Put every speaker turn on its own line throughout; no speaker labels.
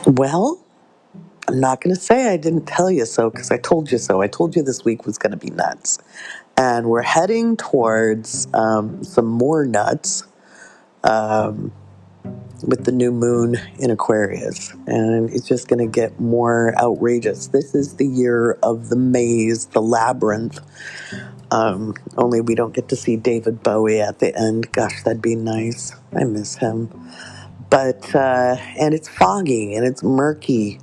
Well, I'm not going to say I didn't tell you so because I told you so. I told you this week was going to be nuts. And we're heading towards some more nuts with the new moon in Aquarius. And it's just going to get more outrageous. This is the year of the maze, the labyrinth. Only we don't get to see David Bowie at the end. Gosh, that'd be nice. I miss him. And it's foggy and it's murky.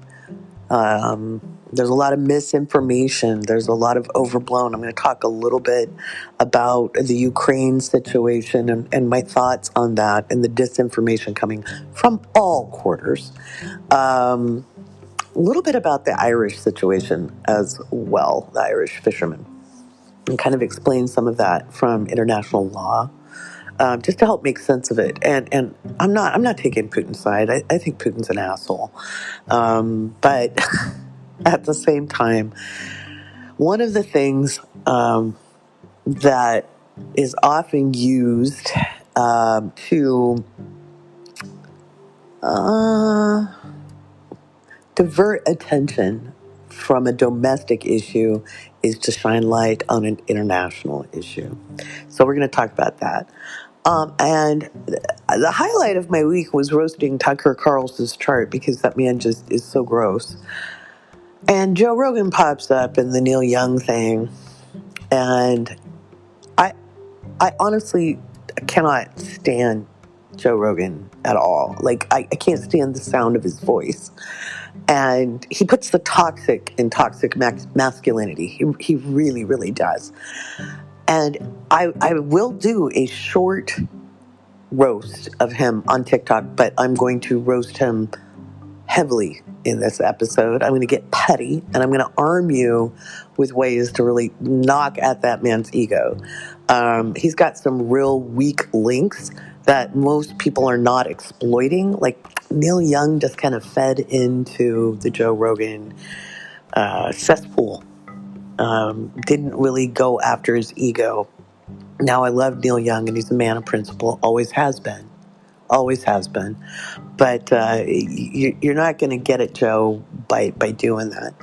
There's a lot of misinformation. There's a lot of overblown. I'm going to talk a little bit about the Ukraine situation and my thoughts on that and the disinformation coming from all quarters. A little bit about the Irish situation as well, the Irish fishermen, and kind of explain some of that from international law. Just to help make sense of it, and I'm not taking Putin's side. I think Putin's an asshole, but at the same time, one of the things that is often used to uh, divert attention from a domestic issue is to shine light on an international issue. So we're going to talk about that. And the highlight of my week was roasting Tucker Carlson's chart because that man just is so gross. And Joe Rogan pops up in the Neil Young thing, and I I honestly cannot stand Joe Rogan at all. Like I can't stand the sound of his voice. And he puts the toxic in toxic masculinity. He really, really does. And I will do a short roast of him on TikTok, but I'm going to roast him heavily in this episode. I'm going to get petty and I'm going to arm you with ways to really knock at that man's ego. He's got some real weak links that most people are not exploiting. Like Neil Young just kind of fed into the Joe Rogan cesspool. Didn't really go after his ego. Now I love Neil Young and he's a man of principle, always has been. Always has been. But you're not going to get it, Joe, by doing that.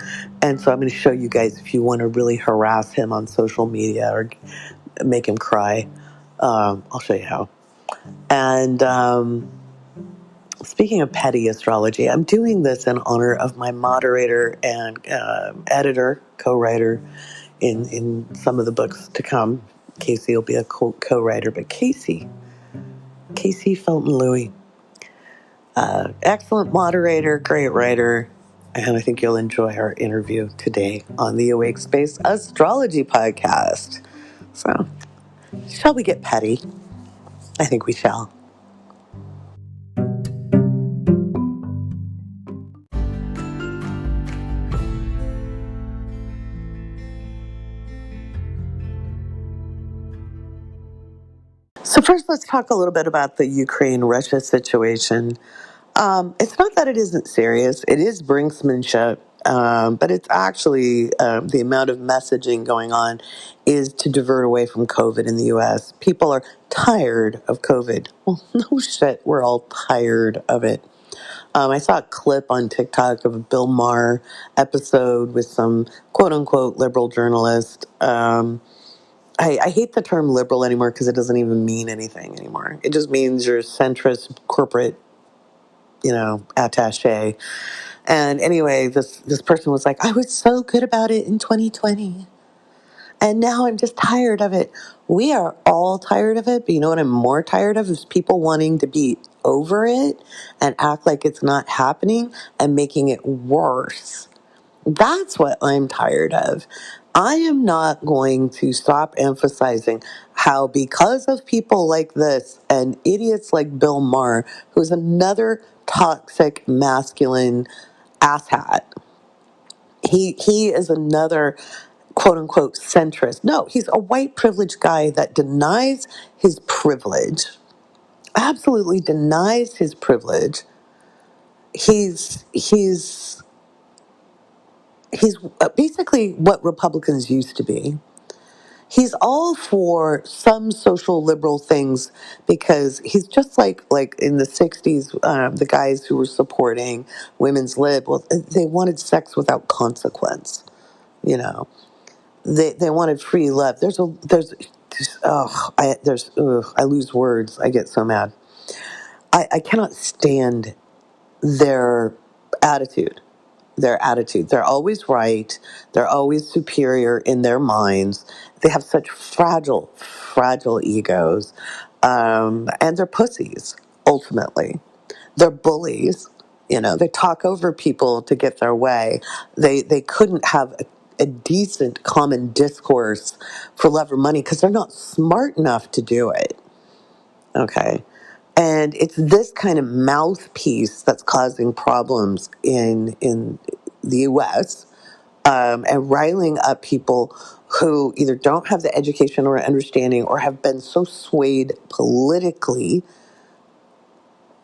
And so I'm going to show you guys if you want to really harass him on social media or make him cry. I'll show you how. And speaking of petty astrology, I'm doing this in honor of my moderator and editor, co-writer in some of the books to come. Casey will be a co-writer, but Casey Felton Louie. Excellent moderator, great writer, and I think you'll enjoy our interview today on the Awake Space Astrology Podcast. So, shall we get petty? I think we shall. So first, let's talk a little bit about the Ukraine-Russia situation. It's not that it isn't serious. It is brinksmanship, but it's actually the amount of messaging going on is to divert away from COVID in the U.S. People are tired of COVID. Well, no shit, we're all tired of it. I saw a clip on TikTok of a Bill Maher episode with some quote-unquote liberal journalist. I hate the term liberal anymore because it doesn't even mean anything anymore. It just means you're a centrist corporate, attaché. And anyway, this person was like, I was so good about it in 2020. And now I'm just tired of it. We are all tired of it, but you know what I'm more tired of is people wanting to be over it and act like it's not happening and making it worse. That's what I'm tired of. I am not going to stop emphasizing how, because of people like this and idiots like Bill Maher, who's another toxic masculine asshat, he is another quote unquote centrist. No, he's a white privileged guy that denies his privilege, absolutely denies his privilege. He's basically what Republicans used to be. he's all for some social liberal things because he's just like in the 60s, the guys who were supporting women's lib, well, they wanted sex without consequence, you know. They wanted free love. I lose words. I get so mad. I cannot stand their attitude. They're always right. They're always superior in their minds. They have such fragile egos. And they're pussies, ultimately. They're bullies. You know, they talk over people to get their way. They couldn't have a decent common discourse for love or money because they're not smart enough to do it. Okay. And it's this kind of mouthpiece that's causing problems in the U.S. And riling up people who either don't have the education or understanding or have been so swayed politically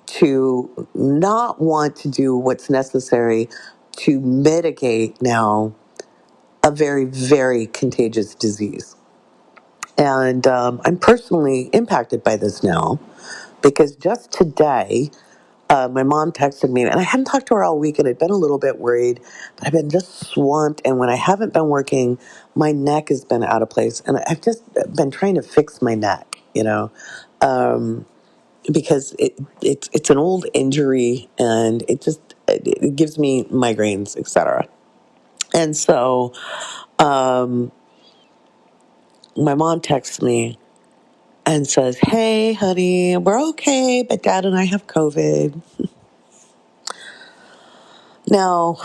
to not want to do what's necessary to mitigate now a very, very contagious disease. And I'm personally impacted by this now because just today, my mom texted me, and I hadn't talked to her all week, and I'd been a little bit worried, but I've been just swamped. And when I haven't been working, my neck has been out of place, and I've just been trying to fix my neck, um, because it's an old injury, and it gives me migraines, etc. And so, um, my mom texts me and says, "Hey, honey, we're okay, but Dad and I have COVID." Now,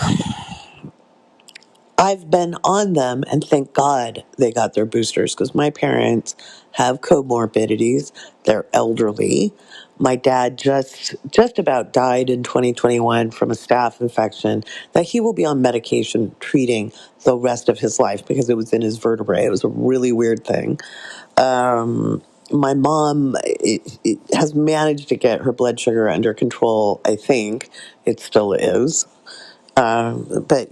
I've been on them, and thank God they got their boosters because my parents have comorbidities. They're elderly. My dad just about died in 2021 from a staph infection that he will be on medication treating the rest of his life because it was in his vertebrae. It was a really weird thing. My mom it has managed to get her blood sugar under control. I think it still is, but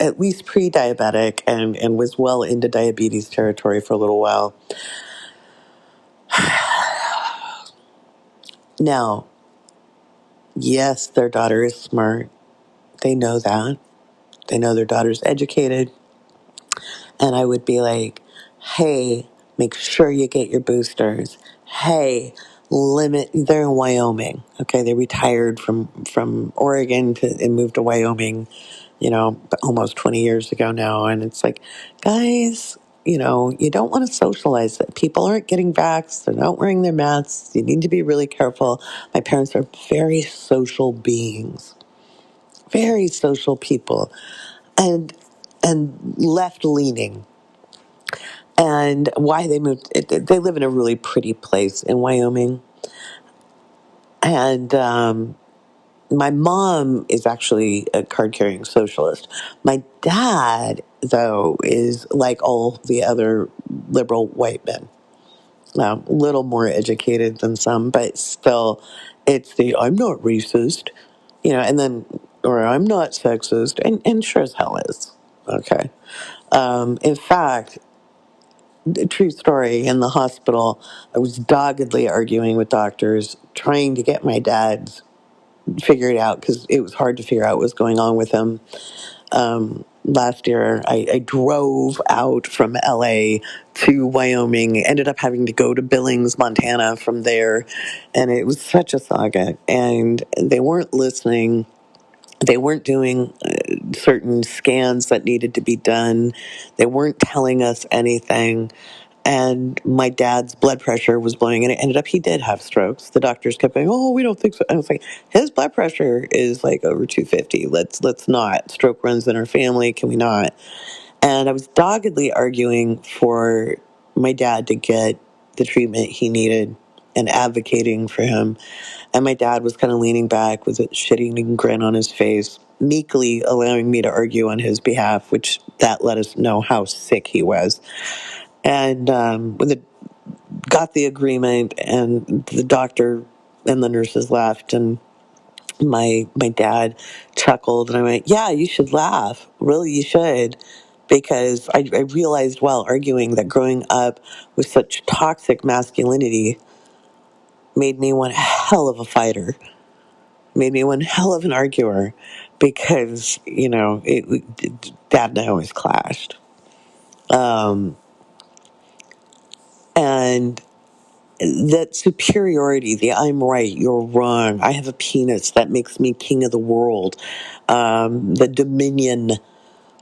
at least pre-diabetic and was well into diabetes territory for a little while. Now, yes, their daughter is smart. They know that. They know their daughter's educated. And I would be like, hey, make sure you get your boosters. Hey, they're in Wyoming. Okay, they retired from Oregon and moved to Wyoming, almost 20 years ago now. And it's like, guys, you don't want to socialize it. People aren't getting vaxxed. They're not wearing their masks. You need to be really careful. My parents are very social beings, very social people, and left leaning. And why they moved, they live in a really pretty place in Wyoming. And my mom is actually a card carrying socialist. My dad, though, is like all the other liberal white men. A little more educated than some, but still, it's the I'm not racist, and then, or I'm not sexist, and sure as hell is. Okay. In fact, true story, in the hospital, I was doggedly arguing with doctors, trying to get my dad figured out because it was hard to figure out what was going on with him. Last year, I drove out from LA to Wyoming, ended up having to go to Billings, Montana from there, and it was such a saga. And they weren't listening. They weren't doing certain scans that needed to be done. They weren't telling us anything. And my dad's blood pressure was blowing, and it ended up he did have strokes. The doctors kept saying, "Oh, we don't think so." I was like, "His blood pressure is like over 250. Let's not. Stroke runs in our family. Can we not?" And I was doggedly arguing for my dad to get the treatment he needed and advocating for him. And my dad was kind of leaning back with a shitty grin on his face, meekly allowing me to argue on his behalf, which that let us know how sick he was. And when got the agreement, and the doctor and the nurses left, and my dad chuckled, and I went, "Yeah, you should laugh. Really, you should, because I realized while arguing that growing up with such toxic masculinity made me one hell of a fighter, made me one hell of an arguer, because, Dad and I always clashed. And that superiority, the I'm right, you're wrong, I have a penis, that makes me king of the world, the dominion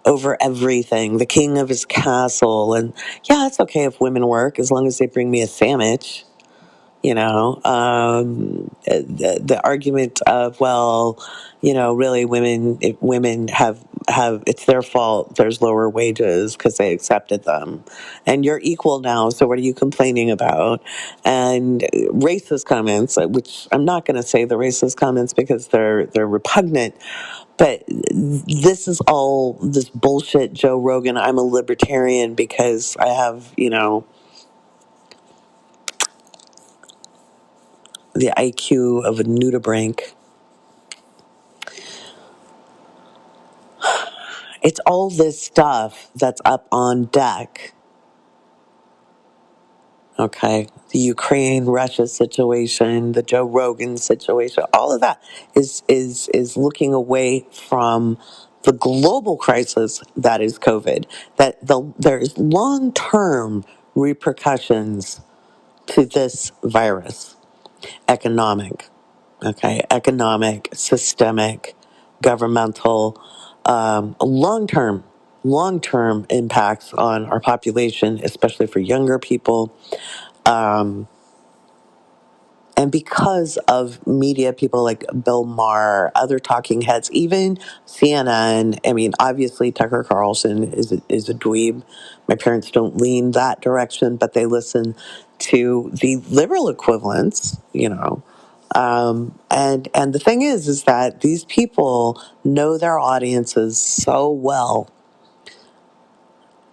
over everything, the king of his castle. And yeah, it's okay if women work as long as they bring me a sandwich. The argument of, well, really women, if women have it's their fault there's lower wages because they accepted them, and you're equal now, so what are you complaining about? And racist comments, which I'm not going to say the racist comments because they're repugnant, but this is all this bullshit. Joe Rogan, I'm a libertarian because I have, the IQ of a nudibranch. It's all this stuff that's up on deck. Okay. The Ukraine Russia situation, the Joe Rogan situation, all of that is looking away from the global crisis that is COVID. That there's long-term repercussions to this virus. Economic, okay, economic, systemic, governmental, long term impacts on our population, especially for younger people. Um, and because of media, people like Bill Maher, other talking heads, even CNN. I mean, obviously Tucker Carlson is a dweeb. My parents don't lean that direction, but they listen to the liberal equivalents. And the thing is that these people know their audiences so well,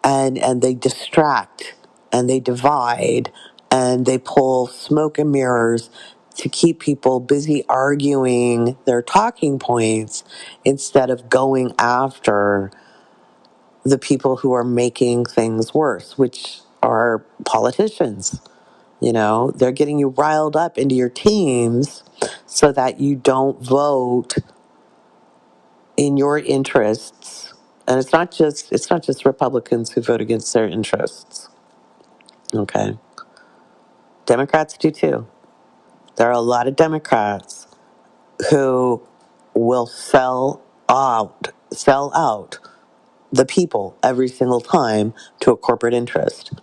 and they distract, and they divide, and they pull smoke and mirrors to keep people busy arguing their talking points instead of going after the people who are making things worse, which are politicians. They're getting you riled up into your teams so that you don't vote in your interests. And it's not just Republicans who vote against their interests. Okay. Democrats do too. There are a lot of Democrats who will sell out the people every single time to a corporate interest.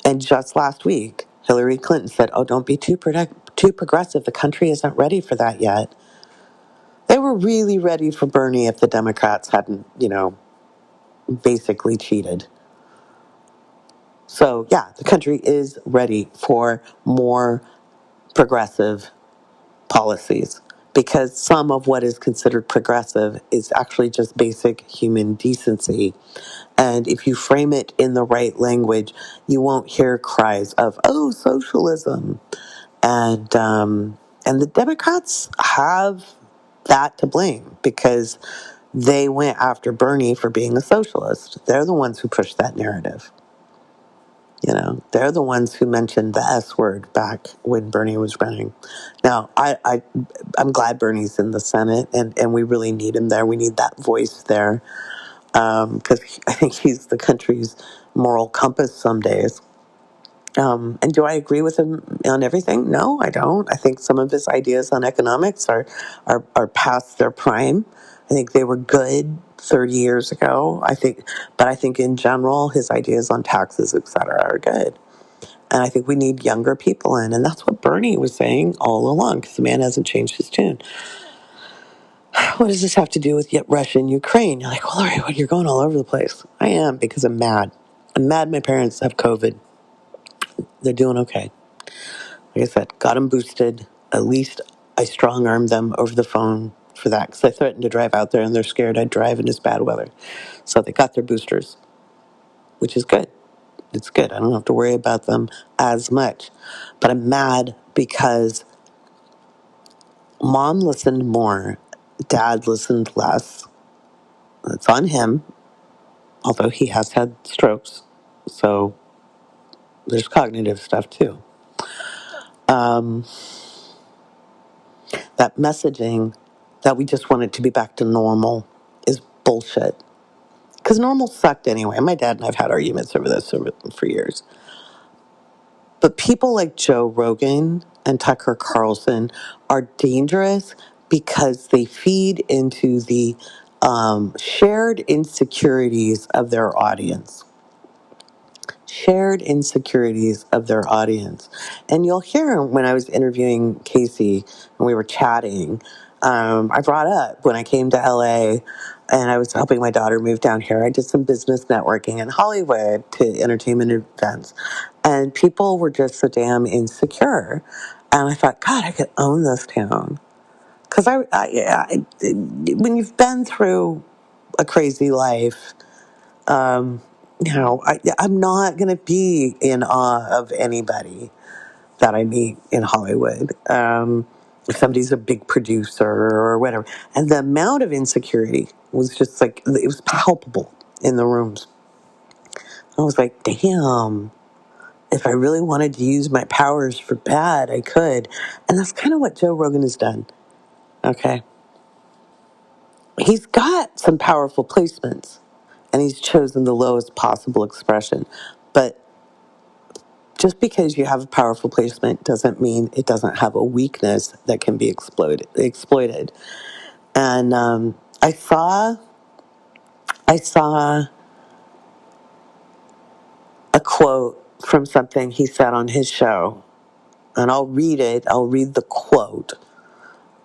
And just last week, Hillary Clinton said, "Oh, don't be too progressive. The country isn't ready for that yet." They were really ready for Bernie if the Democrats hadn't, basically cheated. So, yeah, the country is ready for more progressive policies, because some of what is considered progressive is actually just basic human decency. And if you frame it in the right language, you won't hear cries of, "Oh, socialism." And the Democrats have that to blame, because they went after Bernie for being a socialist. They're the ones who pushed that narrative. They're the ones who mentioned the S word back when Bernie was running. Now, I'm glad Bernie's in the Senate, and we really need him there. We need that voice there, because I think he's the country's moral compass some days. And do I agree with him on everything? No, I don't. I think some of his ideas on economics are past their prime. I think they were good 30 years ago. But I think in general, his ideas on taxes, et cetera, are good. And I think we need younger people in. And that's what Bernie was saying all along, because the man hasn't changed his tune. What does this have to do with Russia and Ukraine? You're like, well, Lori, you're going all over the place. I am, because I'm mad. I'm mad my parents have COVID. They're doing okay. Like I said, got them boosted. At least I strong armed them over the phone for that, because I threatened to drive out there and they're scared I'd drive in this bad weather. So they got their boosters, which is good. It's good. I don't have to worry about them as much. But I'm mad because mom listened more, dad listened less. It's on him. although he has had strokes. So there's cognitive stuff too. Um, that messaging that we just want it to be back to normal is bullshit. Because normal sucked anyway. My dad and I've had arguments over this for years. But people like Joe Rogan and Tucker Carlson are dangerous because they feed into the shared insecurities of their audience. Shared insecurities of their audience. And you'll hear when I was interviewing Casey and we were chatting, I brought up when I came to LA and I was helping my daughter move down here. I did some business networking in Hollywood to entertainment events. And people were just so damn insecure. And I thought, God, I could own this town. Because when you've been through a crazy life, I'm not going to be in awe of anybody that I meet in Hollywood. If somebody's a big producer or whatever. And the amount of insecurity was just like, it was palpable in the rooms. I was like, damn, if I really wanted to use my powers for bad, I could. And that's kind of what Joe Rogan has done. Okay. He's got some powerful placements and he's chosen the lowest possible expression. But just because you have a powerful placement doesn't mean it doesn't have a weakness that can be exploited. And I saw a quote from something he said on his show, and I'll read it. I'll read the quote,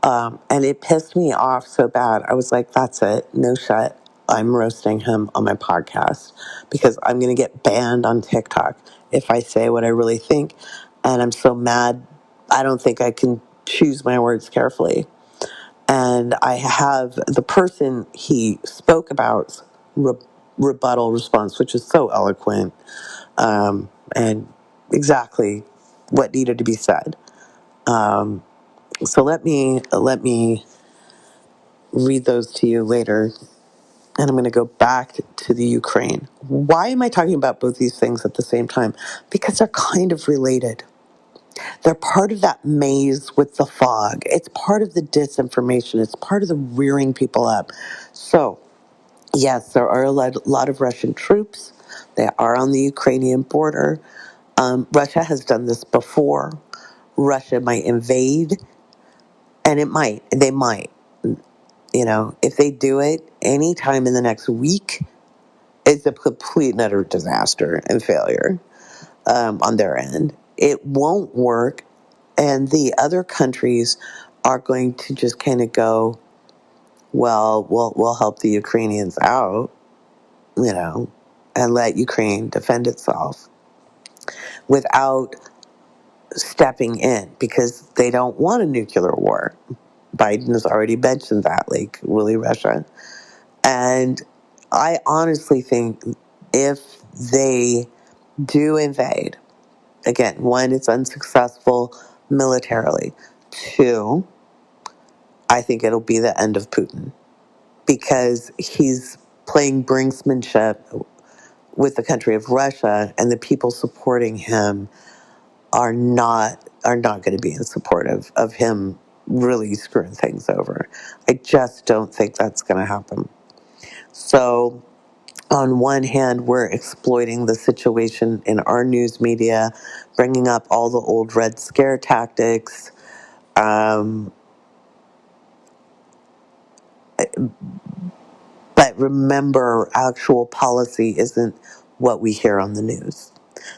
and it pissed me off so bad. I was like, "That's it, no shit. I'm roasting him on my podcast because I'm going to get banned on TikTok if I say what I really think." And I'm so mad. I don't think I can choose my words carefully. And I have the person he spoke about rebuttal response, which is so eloquent, and exactly what needed to be said. So let me read those to you later, and I'm going to go back to the Ukraine. Why am I talking about both these things at the same time? Because they're kind of related. They're part of that maze with the fog. It's part of the disinformation. It's part of the rearing people up. So, yes, there are a lot of Russian troops. They are on the Ukrainian border. Russia has done this before. Russia might invade, and they might. If they do it anytime in the next week, it's a complete and utter disaster and failure on their end. It won't work, and the other countries are going to just kind of go, well, we'll help the Ukrainians out, and let Ukraine defend itself without stepping in because they don't want a nuclear war. Biden has already mentioned that, like, really, Russia. And I honestly think if they do invade, again, one, it's unsuccessful militarily. Two, I think it'll be the end of Putin because he's playing brinksmanship with the country of Russia, and the people supporting him are not going to be in support of him really screwing things over. I just don't think that's going to happen. So on one hand, we're exploiting the situation in our news media, bringing up all the old Red Scare tactics. Um, but remember, actual policy isn't what we hear on the news.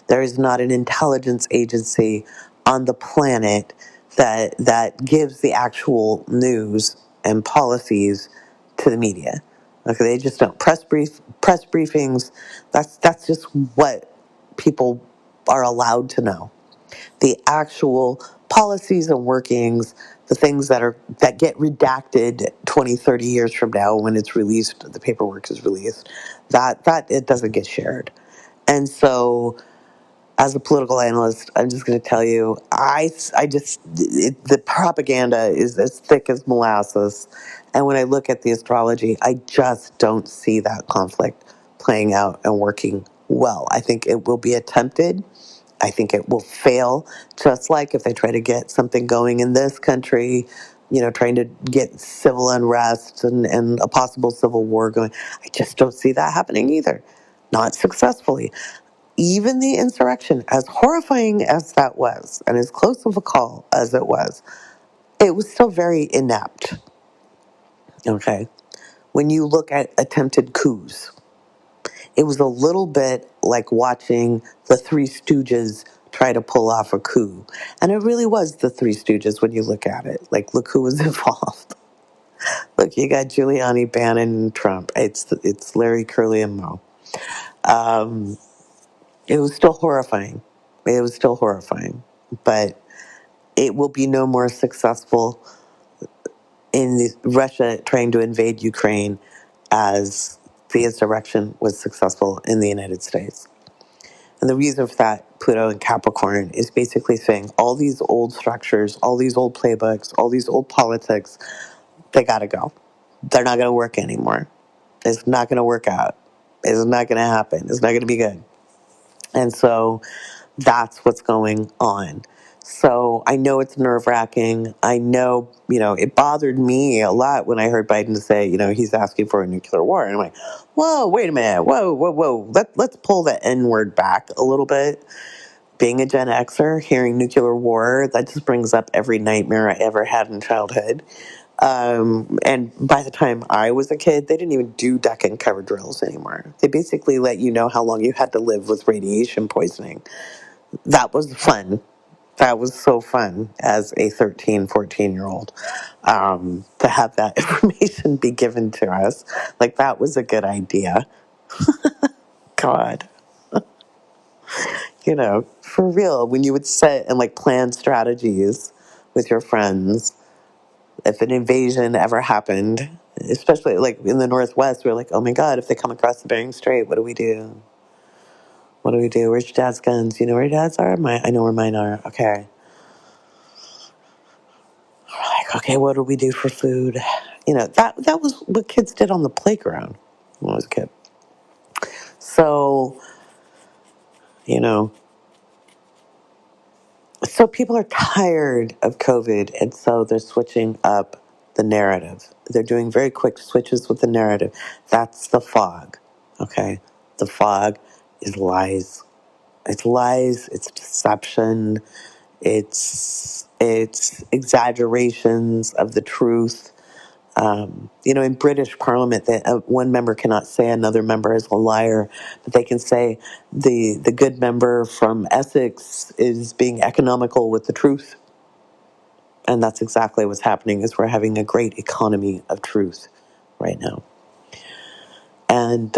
There is not an intelligence agency on the planet that gives the actual news and policies to the media. Okay, they just don't press briefings. That's just what people are allowed to know. The actual policies and workings, the things that get redacted 20, 30 years from now when it's released, the paperwork is released, that it doesn't get shared. And so as a political analyst, I'm just going to tell you, the propaganda is as thick as molasses. And when I look at the astrology, I just don't see that conflict playing out and working well. I think it will be attempted. I think it will fail, just like if they try to get something going in this country, trying to get civil unrest and a possible civil war going. I just don't see that happening either. Not successfully. Even the insurrection, as horrifying as that was, and as close of a call as it was still very inept. Okay. When you look at attempted coups, it was a little bit like watching the Three Stooges try to pull off a coup. And it really was the Three Stooges when you look at it. Like, look who was involved. Look, you got Giuliani, Bannon, and Trump. It's Larry, Curly, and Moe. Um, it was still horrifying. It was still horrifying. But it will be no more successful in Russia trying to invade Ukraine as the insurrection was successful in the United States. And the reason for that, Pluto and Capricorn, is basically saying all these old structures, all these old playbooks, all these old politics, they got to go. They're not going to work anymore. It's not going to work out. It's not going to happen. It's not going to be good. And so that's what's going on. So I know it's nerve wracking. I know, it bothered me a lot when I heard Biden say, he's asking for a nuclear war. And I'm like, whoa, wait a minute. Whoa, whoa, whoa. Let's pull the N word back a little bit. Being a Gen Xer, hearing nuclear war, that just brings up every nightmare I ever had in childhood. And by the time I was a kid, they didn't even do duck and cover drills anymore. They basically let you know how long you had to live with radiation poisoning. That was fun. That was so fun as a 13, 14-year-old to have that information be given to us. Like, that was a good idea. God. For real, when you would sit and like plan strategies with your friends, if an invasion ever happened, especially like in the Northwest, we're like, oh my God, if they come across the Bering Strait, what do we do? What do we do? Where's your dad's guns? You know where your dad's are? I know where mine are. Okay. Like, okay, what do we do for food? That was what kids did on the playground when I was a kid. So, you know, so people are tired of COVID, and so they're switching up the narrative. They're doing very quick switches with the narrative. That's the fog, okay? The fog is lies. It's lies, it's deception, it's exaggerations of the truth. In British Parliament, one member cannot say another member is a liar, but they can say the good member from Essex is being economical with the truth, and that's exactly what's happening. Is we're having a great economy of truth right now, and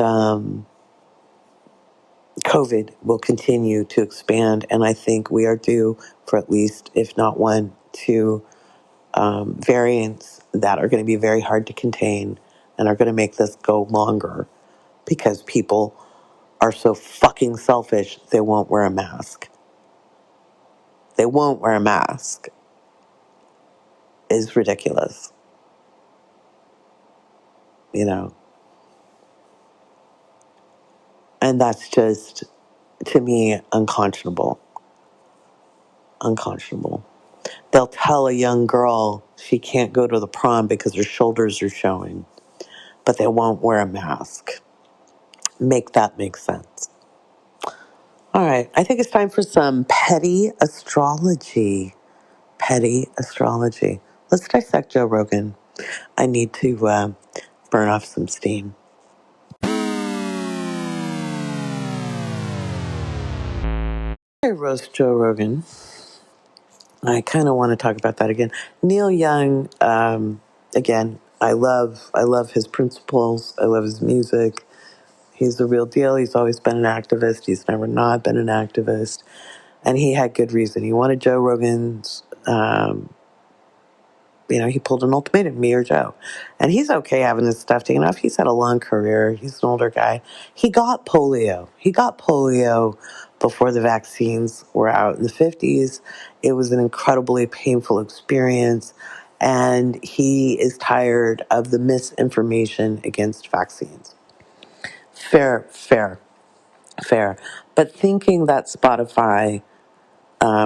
COVID will continue to expand, and I think we are due for at least, if not one, two variants that are going to be very hard to contain and are going to make this go longer because people are so fucking selfish they won't wear a mask. They won't wear a mask is ridiculous, you know? And that's just, to me, unconscionable. Unconscionable. They'll tell a young girl she can't go to the prom because her shoulders are showing, but they won't wear a mask. Make that make sense. All right, I think it's time for some petty astrology. Petty astrology. Let's dissect Joe Rogan. I need to burn off some steam. I roast Joe Rogan. I kind of want to talk about that again. Neil Young, again, I love his principles. I love his music. He's the real deal. He's always been an activist. He's never not been an activist. And he had good reason. He wanted Joe Rogan's, he pulled an ultimatum, me or Joe. And he's okay having his stuff taken off. He's had a long career. He's an older guy. He got polio. He got polio before the vaccines were out in the 50s. It was an incredibly painful experience. And he is tired of the misinformation against vaccines. Fair, fair, fair. But thinking that Spotify,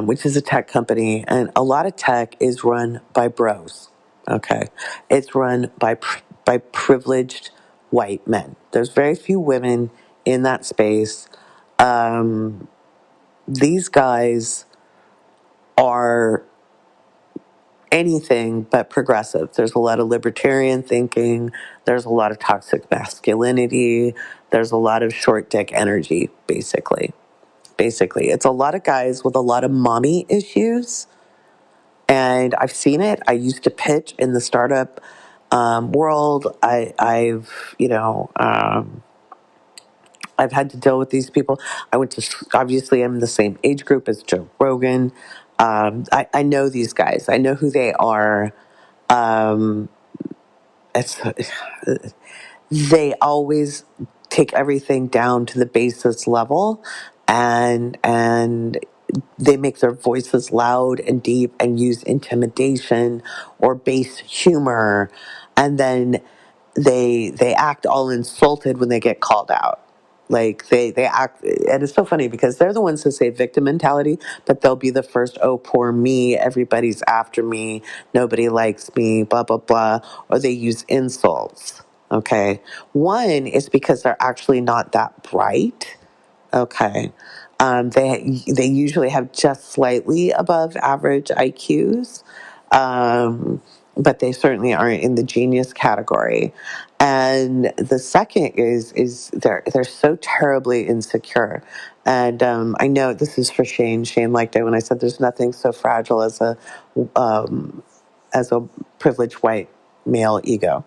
which is a tech company, and a lot of tech is run by bros. Okay, it's run by privileged white men. There's very few women in that space. These guys are anything but progressive. There's a lot of libertarian thinking. There's a lot of toxic masculinity. There's a lot of short dick energy, basically. Basically, it's a lot of guys with a lot of mommy issues. And I've seen it. I used to pitch in the startup world. I've had to deal with these people. Obviously, I'm in the same age group as Joe Rogan. I know these guys. I know who they are. Um, it's, they always take everything down to the basis level, and they make their voices loud and deep and use intimidation or base humor, and then they act all insulted when they get called out. Like they act, and it's so funny because they're the ones who say victim mentality, but they'll be the first, oh, poor me, everybody's after me, nobody likes me, blah, blah, blah, or they use insults. Okay. One is because they're actually not that bright. Okay. They usually have just slightly above average IQs, but they certainly aren't in the genius category. And the second is they're so terribly insecure. And I know this is for Shane. Shane liked it when I said there's nothing so fragile um, as a privileged white male ego.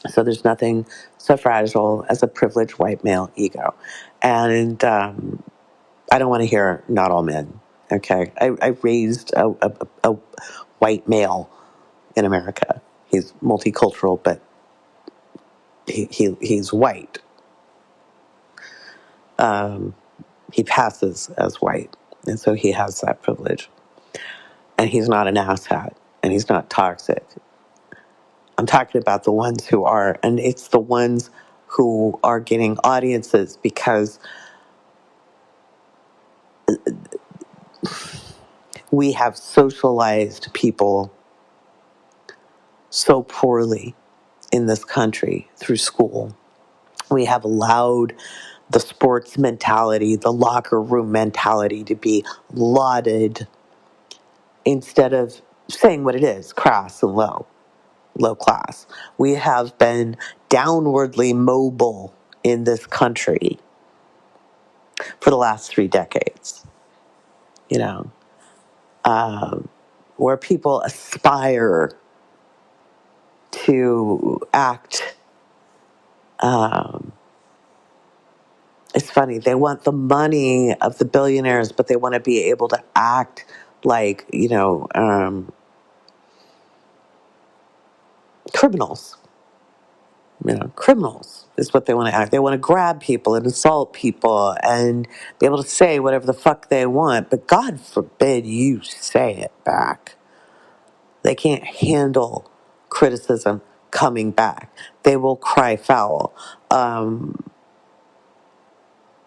So there's nothing so fragile as a privileged white male ego. And I don't want to hear not all men. Okay. I raised a white male in America. He's multicultural, but he's white. He passes as white. And so he has that privilege. And he's not an asshat. And he's not toxic. I'm talking about the ones who are. And it's the ones who are getting audiences because we have socialized people so poorly in this country through school. We have allowed the sports mentality, the locker room mentality to be lauded instead of saying what it is, crass and low class. We have been downwardly mobile in this country for the last 3 decades, you know, where people aspire to act. It's funny. They want the money of the billionaires, but they want to be able to act like, criminals. Criminals is what they want to act. They want to grab people and assault people and be able to say whatever the fuck they want. But God forbid you say it back. They can't handle criticism coming back. They will cry foul.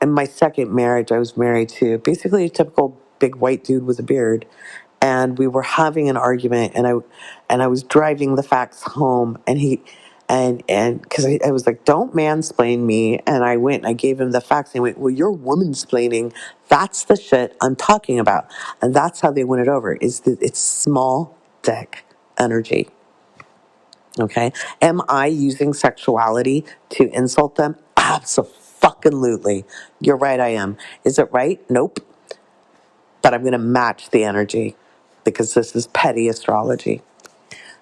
In my second marriage, I was married to basically a typical big white dude with a beard, and we were having an argument, and I was driving the facts home, and he. And because I was like, don't mansplain me. And I went and I gave him the facts. And he went, well, you're womansplaining. That's the shit I'm talking about. And that's how they win it over. It's small dick energy. Okay. Am I using sexuality to insult them? Absolutely. You're right, I am. Is it right? Nope. But I'm going to match the energy because this is petty astrology.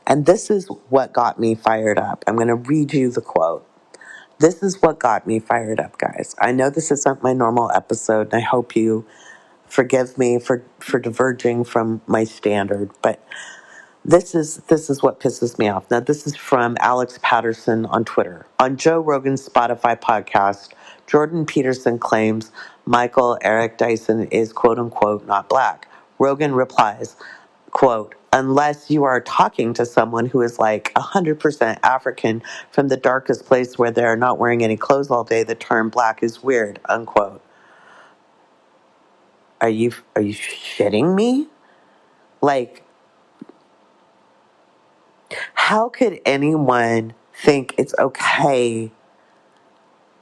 And this is what got me fired up. I'm going to read you the quote. This is what got me fired up, guys. I know this isn't my normal episode, and I hope you forgive me for diverging from my standard, but this is what pisses me off. Now, this is from Alex Patterson on Twitter. On Joe Rogan's Spotify podcast, Jordan Peterson claims Michael Eric Dyson is quote unquote not black. Rogan replies, quote, unless you are talking to someone who is like 100% African from the darkest place where they're not wearing any clothes all day, the term black is weird, unquote. Are you shitting me? Like, how could anyone think it's okay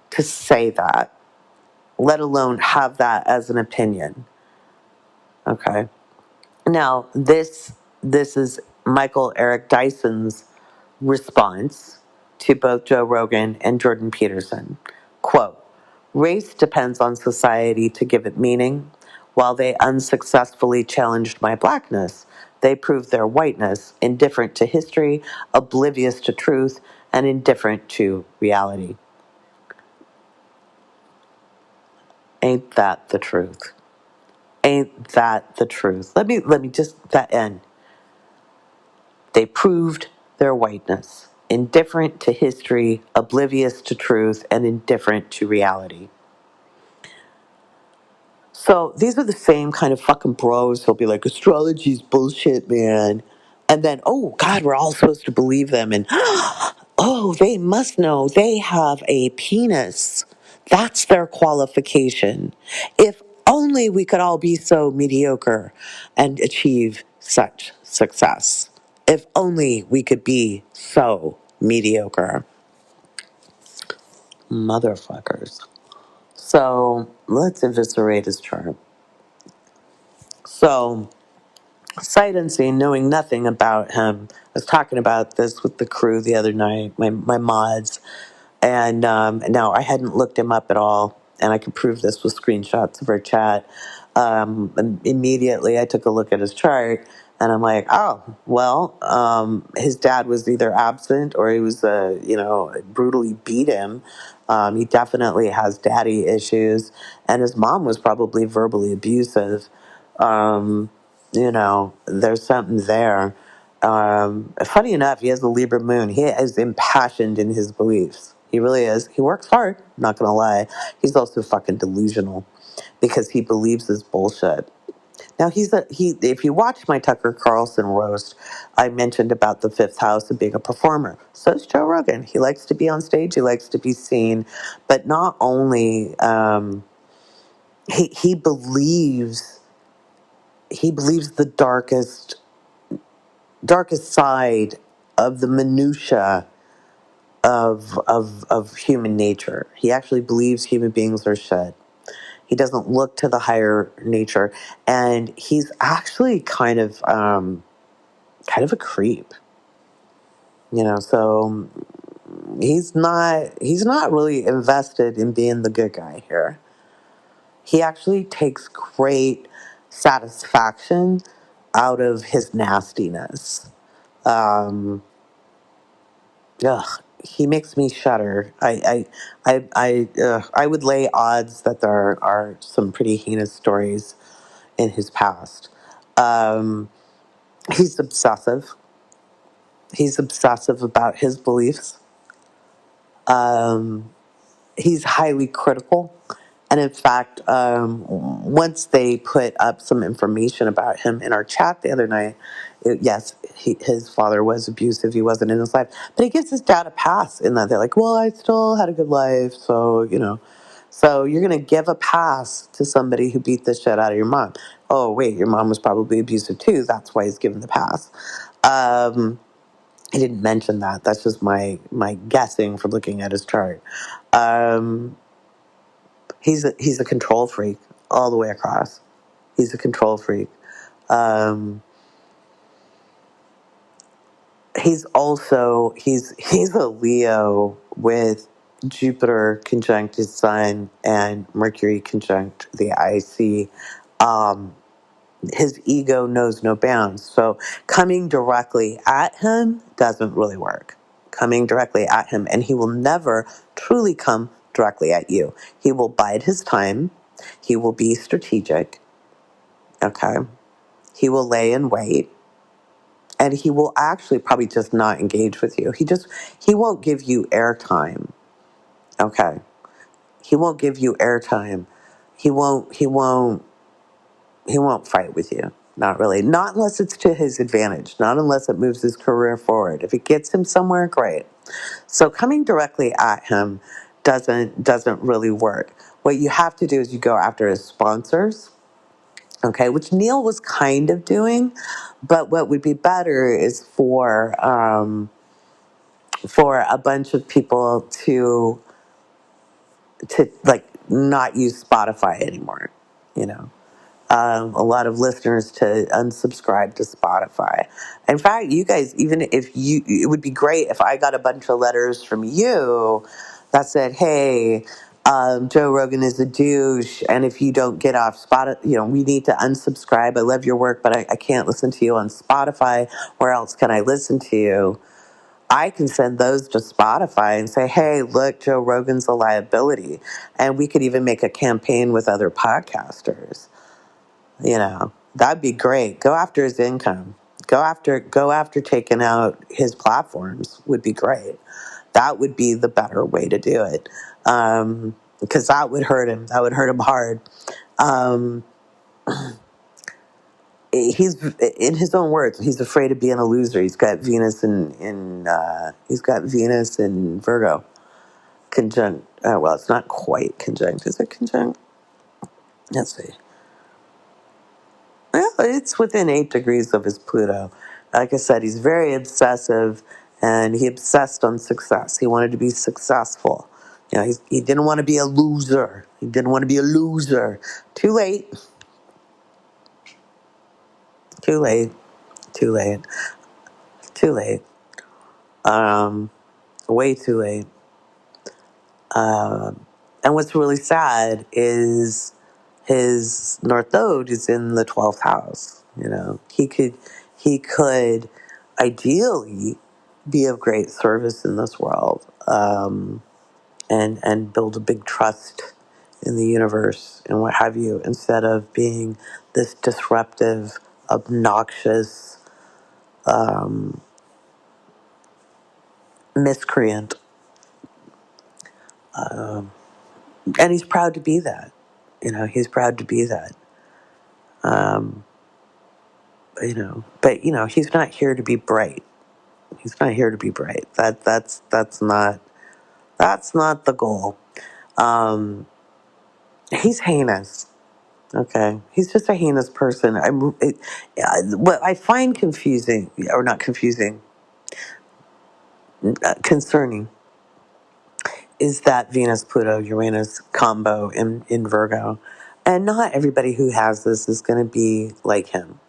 to say that, let alone have that as an opinion? Okay. Now, this is Michael Eric Dyson's response to both Joe Rogan and Jordan Peterson. Quote, race depends on society to give it meaning. While they unsuccessfully challenged my blackness, they proved their whiteness, indifferent to history, oblivious to truth, and indifferent to reality. Ain't that the truth? Ain't that the truth? Let me just that end. They proved their whiteness, indifferent to history, oblivious to truth, and indifferent to reality. So these are the same kind of fucking bros who'll be like, astrology's bullshit, man. And then, oh, God, we're all supposed to believe them. And, oh, they must know they have a penis. That's their qualification. If only we could all be so mediocre and achieve such success. If only we could be so mediocre. Motherfuckers. So let's eviscerate his chart. So, sight unseen, knowing nothing about him. I was talking about this with the crew the other night, my mods, and now I hadn't looked him up at all, and I could prove this with screenshots of our chat. And immediately I took a look at his chart, and I'm like, oh, well, his dad was either absent or he was, brutally beat him. He definitely has daddy issues, and his mom was probably verbally abusive. Um, there's something there. Funny enough, he has the Libra moon. He is impassioned in his beliefs. He really is. He works hard, not gonna lie. He's also fucking delusional because he believes this bullshit. Now he if you watch my Tucker Carlson roast, I mentioned about the fifth house of being a performer. So is Joe Rogan. He likes to be on stage, he likes to be seen, but not only he believes the darkest side of the minutia of human nature. He actually believes human beings are shit. He doesn't look to the higher nature, and he's actually kind of a creep. So he's not really invested in being the good guy here. He actually takes great satisfaction out of his nastiness. Um, Ugh, he makes me shudder. I would lay odds that there are some pretty heinous stories in his past. Um, he's obsessive. He's obsessive about his beliefs. Um, he's highly critical. And in fact, once they put up some information about him in our chat the other night, yes, his father was abusive. He wasn't in his life. But he gives his dad a pass in that they're like, well, I still had a good life. So. So you're going to give a pass to somebody who beat the shit out of your mom. Oh, wait, your mom was probably abusive too. That's why he's given the pass. He didn't mention that. That's just my guessing from looking at his chart. Um, he's a control freak all the way across. He's a control freak. Um, he's a Leo with Jupiter conjunct his sun and Mercury conjunct the IC. Um, his ego knows no bounds. So coming directly at him doesn't really work. Coming directly at him, and he will never truly come directly at you. He will bide his time. He will be strategic. Okay. He will lay in wait, and he will actually probably just not engage with you. He won't give you airtime. Okay. He won't give you airtime. He won't fight with you. Not really. Not unless it's to his advantage. Not unless it moves his career forward. If it gets him somewhere, great. So coming directly at him doesn't really work. What you have to do is you go after his sponsors, okay, which Neil was kind of doing, but what would be better is for a bunch of people to like not use Spotify anymore, you know. A lot of listeners to unsubscribe to Spotify. In fact, you guys, even if you, it would be great if I got a bunch of letters from you that said, "Hey, Joe Rogan is a douche, and if you don't get off Spotify, we need to unsubscribe. I love your work, but I can't listen to you on Spotify. Where else can I listen to you?" I can send those to Spotify and say, "Hey, look, Joe Rogan's a liability," and we could even make a campaign with other podcasters. That'd be great. Go after his income. Go after taking out his platforms would be great. That would be the better way to do it. Because that would hurt him. That would hurt him hard. Um, he's in his own words. He's afraid of being a loser. He's got Venus in Virgo conjunct. Well, it's not quite conjunct. Is it conjunct? Let's see. Well, it's within 8 degrees of his Pluto. Like I said, he's very obsessive, and he obsessed on success. He wanted to be successful. He didn't want to be a loser. He didn't want to be a loser. Too late. Too late. Too late. Too late. Um, Way too late. And what's really sad is his North Node is in the 12th house. He could ideally be of great service in this world, and build a big trust in the universe and what have you, instead of being this disruptive, obnoxious miscreant. And he's proud to be that. He's proud to be that. Um, but he's not here to be bright. He's not here to be bright. That's not the goal. Um, he's heinous. Okay, he's just a heinous person. What I find confusing, or not confusing, concerning, is that Venus Pluto Uranus combo in Virgo, and not everybody who has this is going to be like him.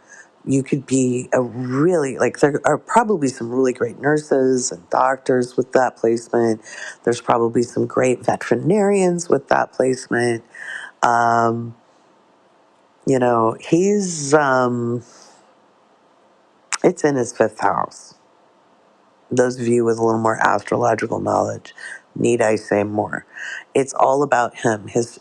You could be there are probably some really great nurses and doctors with that placement. There's probably some great veterinarians with that placement. Um, he's it's in his fifth house. Those of you with a little more astrological knowledge, need I say more? It's all about him. He's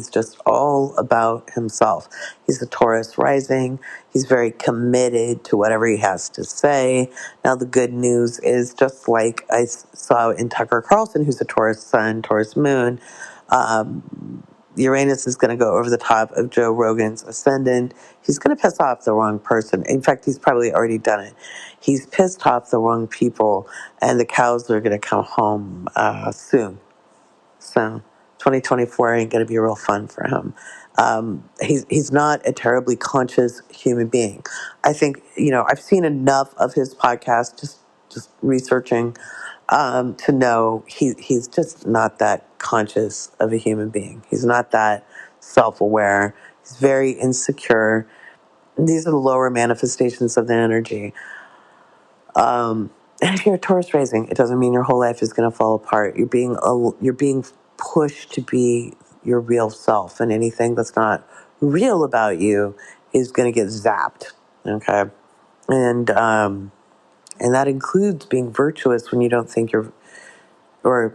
just all about himself. He's a Taurus rising. He's very committed to whatever he has to say. Now the good news is, just like I saw in Tucker Carlson, who's a Taurus sun, Taurus moon, Uranus is going to go over the top of Joe Rogan's ascendant. He's going to piss off the wrong person. In fact, he's probably already done it. He's pissed off the wrong people, and the cows are going to come home soon. So 2024 ain't going to be real fun for him. He's not a terribly conscious human being. I think, I've seen enough of his podcast, just researching, to know he's just not that conscious of a human being. He's not that self-aware. He's very insecure. These are the lower manifestations of the energy. And if you're a Taurus rising, it doesn't mean your whole life is going to fall apart. You're being pushed to be your real self, and anything that's not real about you is going to get zapped. Okay, and that includes being virtuous when you don't think or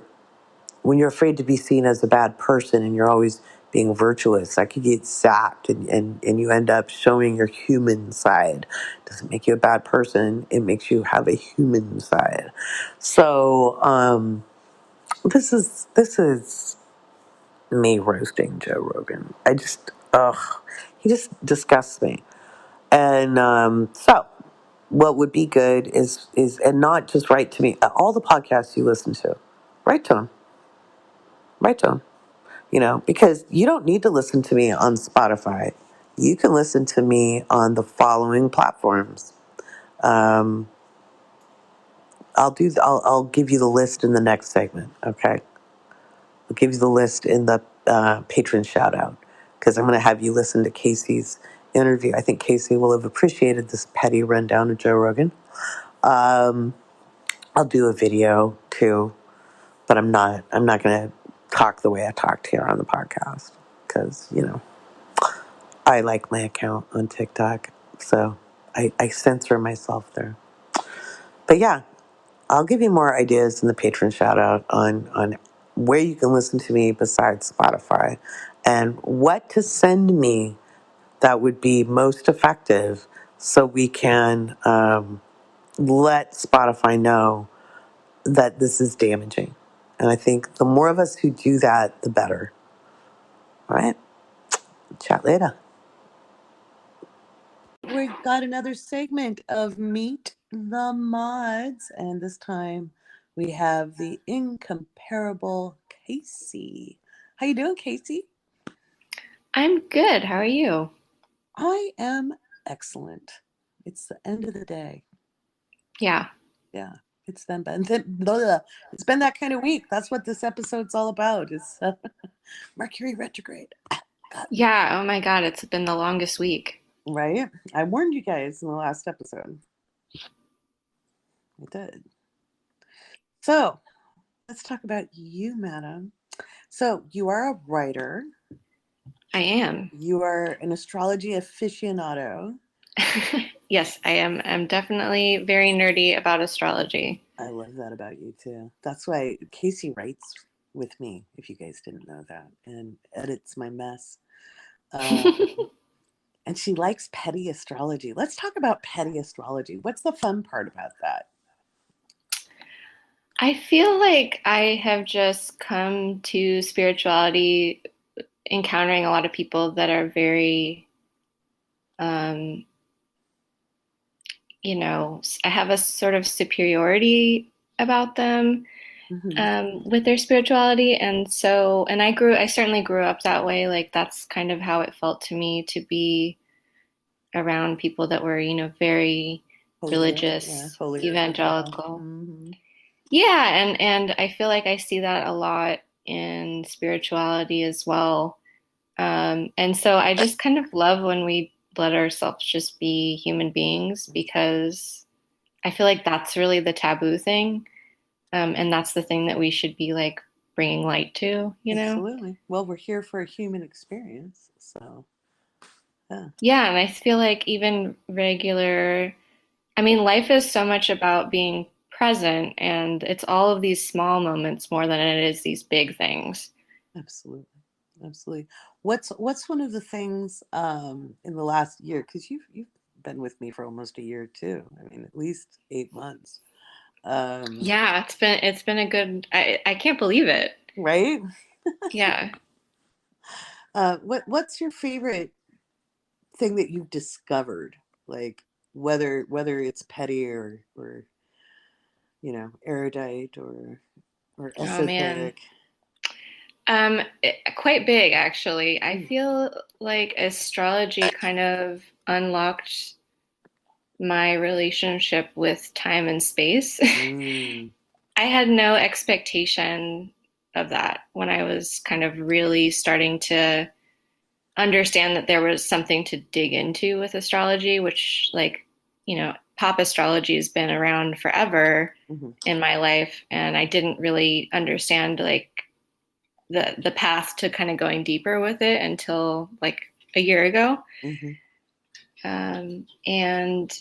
when you're afraid to be seen as a bad person and you're always being virtuous. That could get zapped, and you end up showing your human side. It doesn't make you a bad person. It makes you have a human side. So this is me roasting Joe Rogan. Ugh. He just disgusts me. And so, what would be good is and not just write to me. All the podcasts you listen to, write to him. Write to him. Because you don't need to listen to me on Spotify. You can listen to me on the following platforms. Um, I'll give you the list in the next segment. Okay, I'll give you the list in the patron shout out because I'm going to have you listen to Casey's interview. I think Casey will have appreciated this petty rundown of Joe Rogan. Um, I'll do a video too, but I'm not. I'm not going to talk the way I talked here on the podcast because I like my account on TikTok, so I censor myself there. But yeah, I'll give you more ideas in the patron shout out on where you can listen to me besides Spotify and what to send me that would be most effective so we can let Spotify know that this is damaging. And I think the more of us who do that, the better. All right? Chat later. We've got another segment of Meet the Mods, and this time we have the incomparable Casey. How you doing, Casey?
I'm good. How are you?
I am excellent. It's the end of the day.
Yeah.
Yeah, it's it's been that kind of week. That's what this episode's all about. It's Mercury retrograde.
Yeah. Oh my God. It's been the longest week.
Right? I warned you guys in the last episode. I did. So let's talk about you, madam. So you are a writer.
I am.
You are an astrology aficionado.
Yes, I am. I'm definitely very nerdy about astrology.
I love that about you too. That's why Casey writes with me, if you guys didn't know that, and edits my mess. And she likes petty astrology. Let's talk about petty astrology. What's the fun part about that?
I feel like I have just come to spirituality encountering a lot of people that are very, um, I have a sort of superiority about them
Mm-hmm.
with their spirituality. And I certainly grew up that way. Like, that's kind of how it felt to me to be around people that were, very
Holier, yeah,
religious,
holier than thou.
evangelical.
Mm-hmm.
Yeah, and I feel like I see that a lot in spirituality as well. And so I just kind of love when we let ourselves just be human beings because I feel like that's really the taboo thing. And that's the thing that we should be like bringing light to, you know?
Absolutely. Well, we're here for a human experience, so yeah,
Yeah, and I feel like even regular I mean, life is so much about being present, and it's all of these small moments more than it is these big things.
absolutely, absolutely. What's one of the things in the last year? Because you've been with me for almost a year too. I mean, at least 8 months. Um,
Yeah, it's been a good I can't believe it.
right?
Yeah.
What's your favorite thing that you've discovered? Like whether it's petty or erudite or
Oh man.
esoteric.
Quite big actually. I
Mm,
feel like astrology kind of unlocked my relationship with time and space.
mm,
I had no expectation of that when I was kind of really starting to understand that there was something to dig into with astrology, which, like, pop astrology has been around forever
mhm,
in my life, and I didn't really understand like the path to kind of going deeper with it until like a year ago.
mhm,
And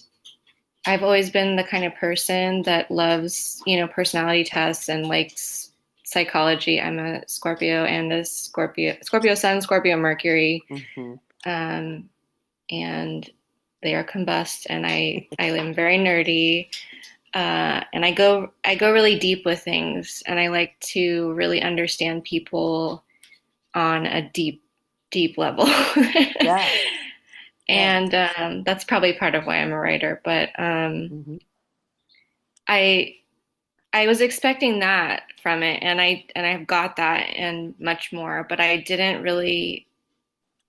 I've always been the kind of person that loves, personality tests and likes psychology. I'm a Scorpio and a Scorpio Sun, Scorpio Mercury.
mhm,
Um, and they are combust, and I am very nerdy, and I go really deep with things, and I like to really understand people on a deep level.
yeah. Yeah.
And that's probably part of why I'm a writer. But
Hmm.
I I was expecting that from it, and I've got that and much more. But I didn't really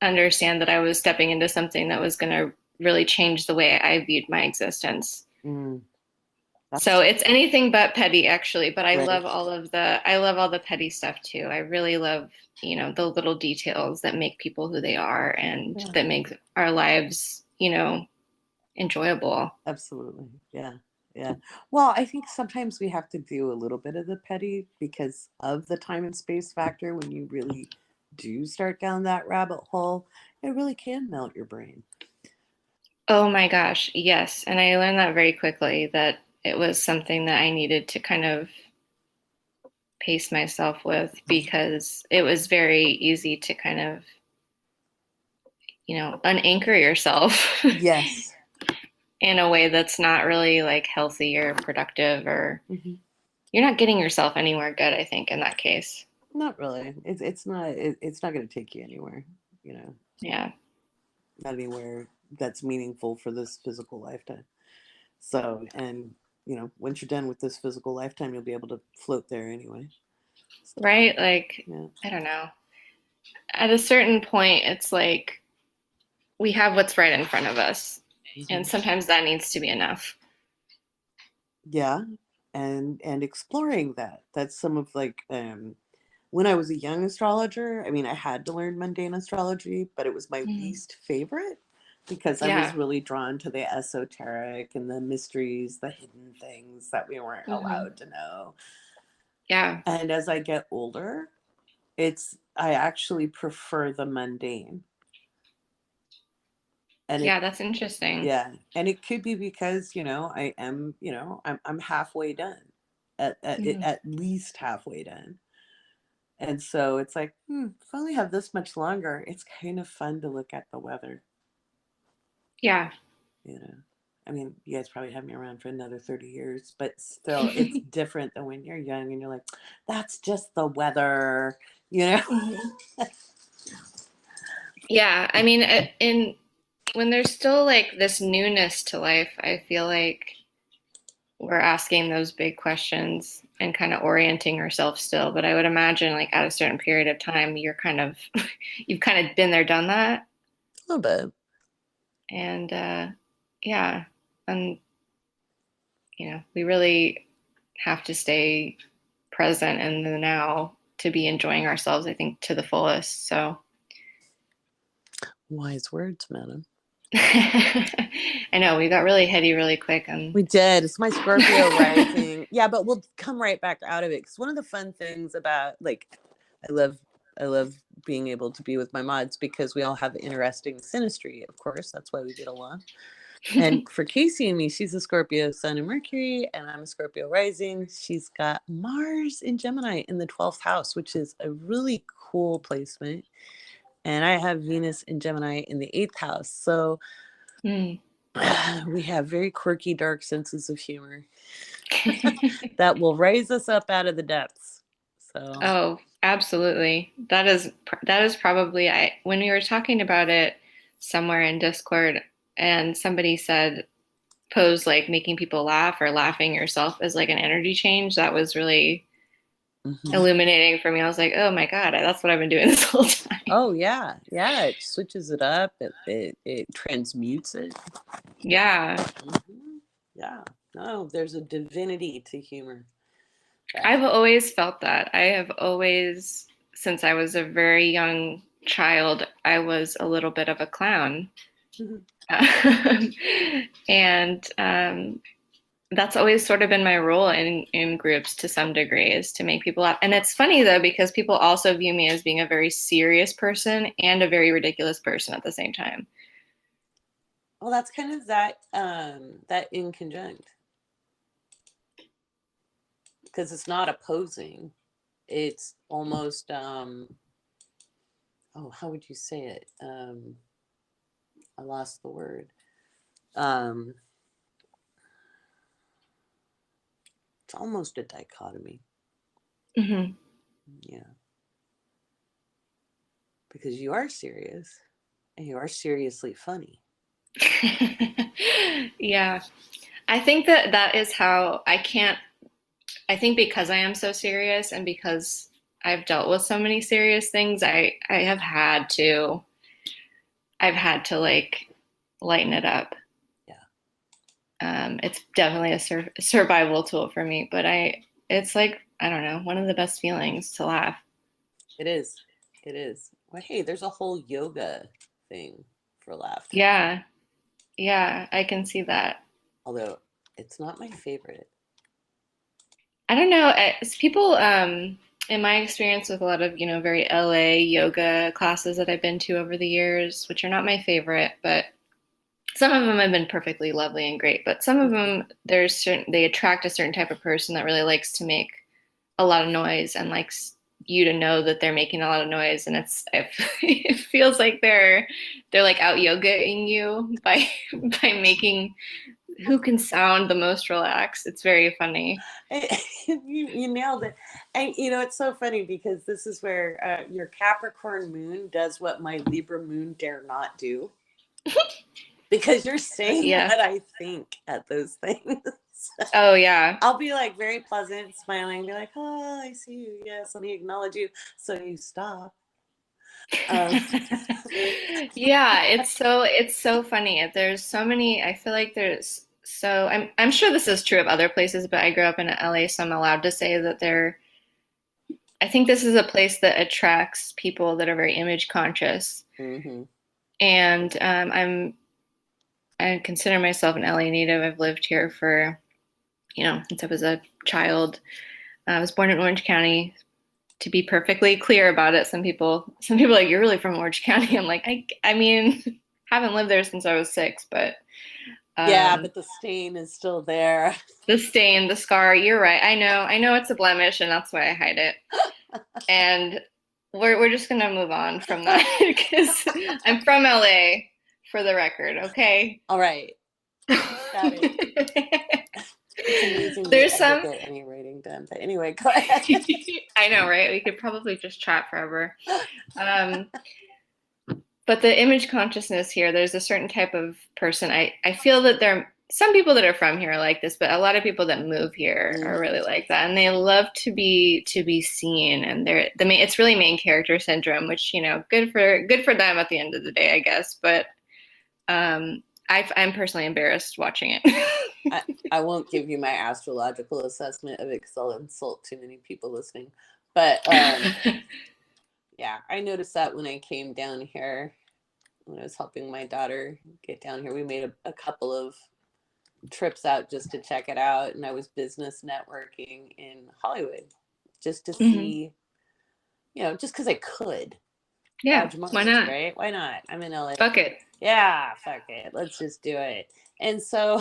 understand that I was stepping into something that was going to really change the way I viewed my existence.
Mm,
So
that's
it's anything but petty, actually, but
right.
I love all the petty stuff too. I really love, the little details that make people who they are and
Yeah,
that make our lives, enjoyable.
absolutely. Yeah. Yeah. Well, I think sometimes we have to do a little bit of the petty because of the time and space factor. When you really do start down that rabbit hole, it really can melt your brain.
Oh my gosh, yes. And I learned that very quickly that it was something that I needed to kind of pace myself with because it was very easy to kind of, unanchor yourself
Yes.
in a way that's not really like healthy or productive, or
Hmm.
you're not getting yourself anywhere good, I think, in that case.
Not really. It's not going to take you anywhere. You know,
Yeah.
not anywhere that's meaningful for this physical lifetime. So, and once you're done with this physical lifetime, you'll be able to float there anyway. So,
Right? Like,
yeah.
I don't know. At a certain point, it's like we have what's right in front of us. And
Hmm.
sometimes that needs to be enough.
Yeah, and exploring that. That's some of like when I was a young astrologer, I mean, I had to learn mundane astrology, but it was my
Mhm.
least favorite because I was
Yeah.
really drawn to the esoteric and the mysteries, the hidden things that we weren't
Hmm.
allowed to know.
Yeah.
And as I get older, I actually prefer the mundane. And it
Yeah, that's interesting.
Yeah, and it could be because, I am, I'm halfway done.
Mhm.
At least halfway done. And so it's like, if I only have this much longer, it's kind of fun to look at the weather,
Yeah.
you know. I mean, you guys probably have me around for another 30 years, but still, it's different than when you're young and you're like, that's just the weather, you know?
Mhm. Yeah, I mean, in when there's still like this newness to life, I feel like we're asking those big questions and kind of orienting ourselves still. But I would imagine, like at a certain period of time, you're kind of you've kind of been there, done that,
A little bit.
and yeah, and we really have to stay present in the now to be enjoying ourselves, I think, to the fullest. So.
Wise words, madam.
I know we got really heady really quick and
We did. It's my Scorpio rising. Yeah, but we'll come right back out of it because one of the fun things about like I love I love being able to be with my mods because we all have interesting synastry, of course. That's why we get along. And for Casey and me, she's a Scorpio Sun and Mercury, and I'm a Scorpio rising. She's got Mars in Gemini in the 12th house, which is a really cool placement. And I have Venus in Gemini in the 8th house. So
Hmm.
we have very quirky, dark senses of humor that will raise us up out of the depths. So,
Oh, absolutely. That is probably I when we were talking about it somewhere in Discord and somebody said pose like making people laugh or laughing yourself as like an energy change. That was really
mhm.
illuminating for me. I was like, oh my God, that's what I've been doing this whole time.
Oh yeah, yeah. It switches it up. It transmutes it.
Yeah.
Mhm. Yeah. No, there's a divinity to humor. That.
I've always felt that. I have always, since I was a very young child, I was a little bit of a clown.
Mhm.
And that's always sort of been my role in groups to some degree is to make people laugh. And it's funny though, because people also view me as being a very serious person and a very ridiculous person at the same time.
Well, that's kind of that in conjunct because it's not opposing. It's almost oh, how would you say it? I lost the word. Um, it's almost a dichotomy.
Hmm.
Yeah, because you are serious, You are seriously funny.
Yeah. I think that that is how I can't, I think because I am so serious and because I've dealt with so many serious things, I have had to, I've had to like lighten it up.
Yeah.
It's definitely a survival tool for me, but it's like, I don't know, one of the best feelings to laugh.
It is. It is. Well, hey, there's a whole yoga thing for laughter.
Yeah. Yeah. I can see that.
Although it's not my favorite.
I don't know. It's people, in my experience with a lot of, very LA yoga classes that I've been to over the years, which are not my favorite, but some of them have been perfectly lovely and great. But some of them, they attract a certain type of person that really likes to make a lot of noise and likes you to know that they're making a lot of noise. And it feels like they're like out yogaing you by, by making who can sound the most relaxed. It's very funny.
You nailed it. And it's so funny because this is where your Capricorn moon does what my Libra moon dare not do. Because you're saying
Yeah.
what I think at those things.
Oh yeah.
I'll be like very pleasant, smiling, be like, "Oh, I see you. Yes, let me acknowledge you." So you stop. Um,
Yeah, it's so funny. There's so many, I feel like there's so I'm sure this is true of other places, but I grew up in LA, so I'm allowed to say that I think this is a place that attracts people that are very image conscious.
mm-hmm.
And I consider myself an LA native. I've lived here for, since I was a child. I was born in Orange County. To be perfectly clear about it, some people are like, you're really from Orange County. I'm like, I mean, haven't lived there since I was 6, but
Yeah,
um,
but the stain is still there.
the stain, the scar, you're right. I know it's a blemish, and that's why I hide it. And we're just gonna move on from that because I'm from LA, for the record. Okay.
All right, got it. It's amazing you
There's
ever
some.
get any writing done. But anyway, go ahead.
I know, right? We could probably just chat forever. Um, but the image consciousness here, there's a certain type of person. I feel that there are some people that are from here are like this, but a lot of people that move here are
Mm-hmm.
really like that, and they love to be seen. And it's really main character syndrome, which good for them at the end of the day, I guess. But I'm personally embarrassed watching it.
I won't give you my astrological assessment of it because I'll insult too many people listening. But yeah, I noticed that when I came down here, when I was helping my daughter get down here. We made a couple of trips out just to check it out, and I was business networking in Hollywood just to
Hmm.
see, just because I could.
Yeah,
Badge
why
Mars,
not?
right? Why not? I'm in LA.
Fuck it.
Yeah, fuck it. Let's just do it. And so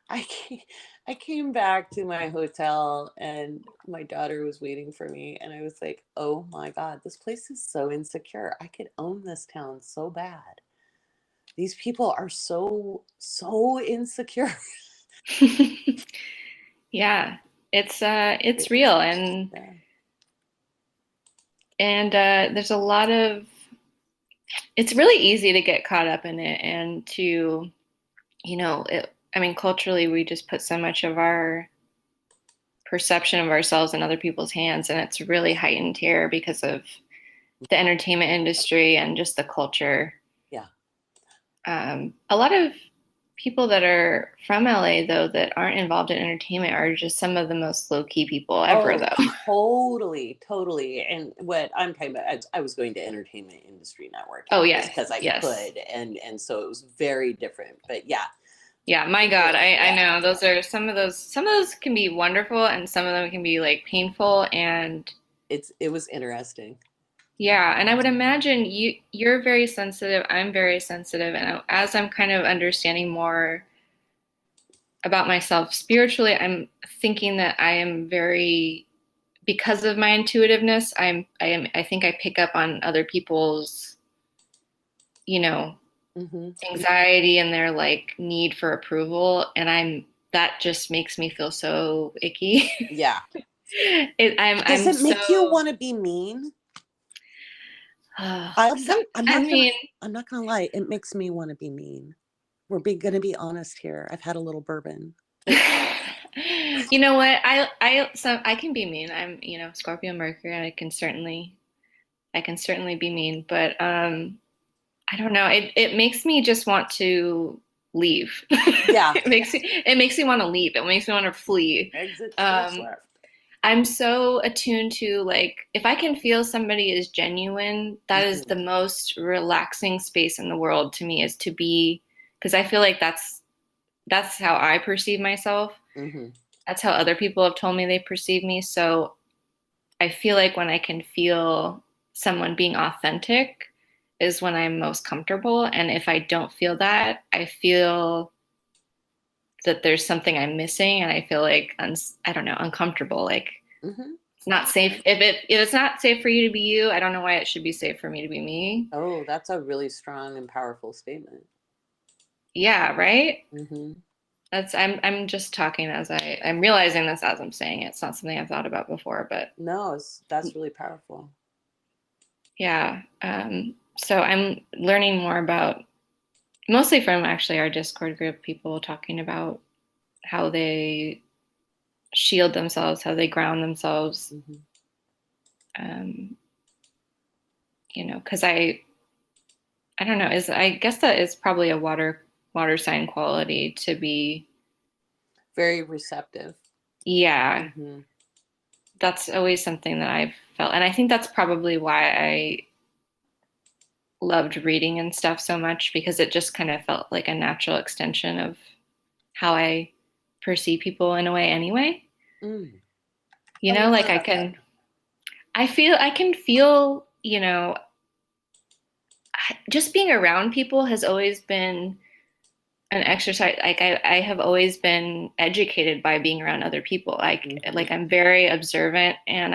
I came, I came back to my hotel and my daughter was waiting for me. And I was like, oh my God, this place is so insecure. I could own this town so bad. These people are so, so insecure.
Yeah, it's real, and
Yeah.
and there's a lot of it's really easy to get caught up in it and to I mean, culturally we just put so much of our perception of ourselves in other people's hands, and it's really heightened here because of the entertainment industry and just the culture.
Yeah.
A lot of people that are from LA, though, that aren't involved in entertainment are just some of the most low key people ever,
Oh,
though.
totally, totally. And what I'm talking about, I was going to entertainment industry
Oh,
networking just
yes,
because I
yes.
could, and so it was very different. But yeah,
Yeah, my God,
people,
I
yeah,
know those are some of those can be wonderful and some of them can be like painful. And
it was interesting.
yeah, and I would imagine you're very sensitive, I'm very sensitive, and as I'm kind of understanding more about myself spiritually, I'm thinking that I am very, because of my intuitiveness, I think I pick up on other people's, you know,
Hmm.
anxiety and their like need for approval, and that just makes me feel so icky.
Yeah.
I'm
Does
I'm
it
so
make you want to be mean?
Some,
I'm
I
not gonna
mean,
lie. It makes me want to be mean. Gonna be honest here. I've had a little bourbon.
you know what? So I can be mean. I'm, Scorpio Mercury, and I can certainly be mean, but I don't know. It makes me just want to leave.
Yeah.
It makes me want to leave. It makes me want to flee.
Exit stage
Um,
left.
I'm so attuned to like if I can feel somebody is genuine, that is the
Mm-hmm.
most relaxing space in the world to me is to be because I feel like that's how I perceive myself.
Mm-hmm.
That's how other people have told me they perceive me. So I feel like when I can feel someone being authentic is when I'm most comfortable. And if I don't feel that, I feel that there's something I'm missing, and I feel like I don't know, uncomfortable. Like
Mm-hmm.
it's not safe. If it's not safe for you to be you, I don't know why it should be safe for me to be me.
Oh, that's a really strong and powerful statement.
Yeah, right.
Mm-hmm.
I'm just talking as I'm realizing this as I'm saying it. It's not something I've thought about before, but
No, that's really powerful.
yeah. So I'm learning more about mostly from actually our Discord group, people talking about how they shield themselves, how they ground themselves.
Mm-hmm.
Um, because I don't know, is I guess that is probably a water sign quality to be,
Very receptive.
yeah,
Mm-hmm.
that's always something that I've felt. And I think that's probably why I loved reading and stuff so much because it just kind of felt like a natural extension of how I perceive people in a way anyway.
Mm. Oh, what
Like
about that?
I can feel, just being around people has always been an exercise. Like I have always been educated by being around other people.
Mm-hmm.
Like I'm very observant and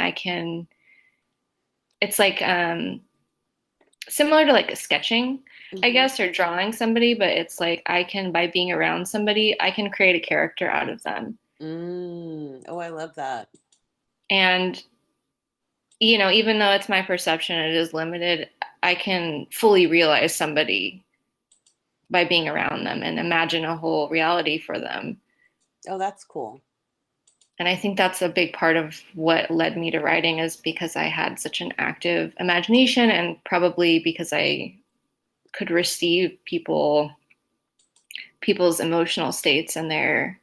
it's like, similar to like sketching, I
Mm-hmm.
guess, or drawing somebody, but it's like by being around somebody, I can create a character out of them.
Mm. Oh, I love that.
And, even though it's my perception, it is limited, I can fully realize somebody by being around them and imagine a whole reality for them.
Oh, that's cool.
And I think that's a big part of what led me to writing is because I had such an active imagination and probably because I could receive people's emotional states and their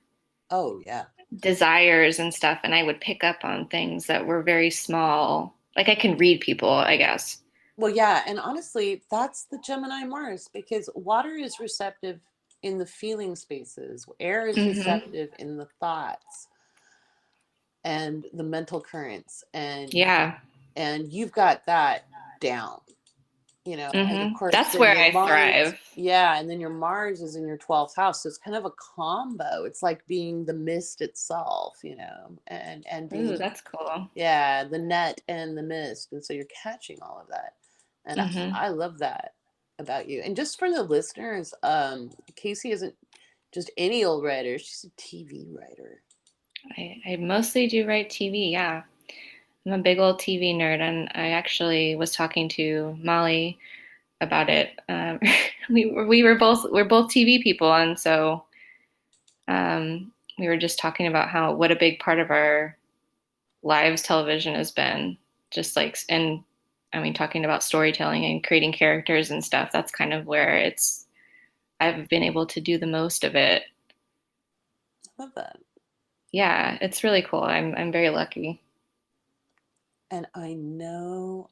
Oh, yeah.
desires and stuff, and I would pick up on things that were very small. Like I can read people, I guess.
Well, yeah, and honestly, that's the Gemini Mars because water is receptive in the feeling spaces. Air is
Hmm.
receptive in the thoughts and the mental currents
Yeah.
and you've got that down, and of course
That's
then
where
your
I
Mars,
thrive.
yeah, and then your Mars is in your 12th house. So it's kind of a combo. It's like being the mist itself, and
Ooh,
being,
that's cool.
yeah, the net and the mist. And so you're catching all of that. And
Hmm.
I love that about you. And just for the listeners, Casey isn't just any old writer, she's a TV writer.
I mostly do write TV. Yeah. I'm a big old TV nerd, and I actually was talking to Molly about it. We're both TV people, and so we were just talking about how what a big part of our lives television has been. Just like, and I mean, talking about storytelling and creating characters and stuff. That's kind of where I've been able to do the most of it.
I love that.
Yeah, it's really cool. I'm very lucky.
And I don't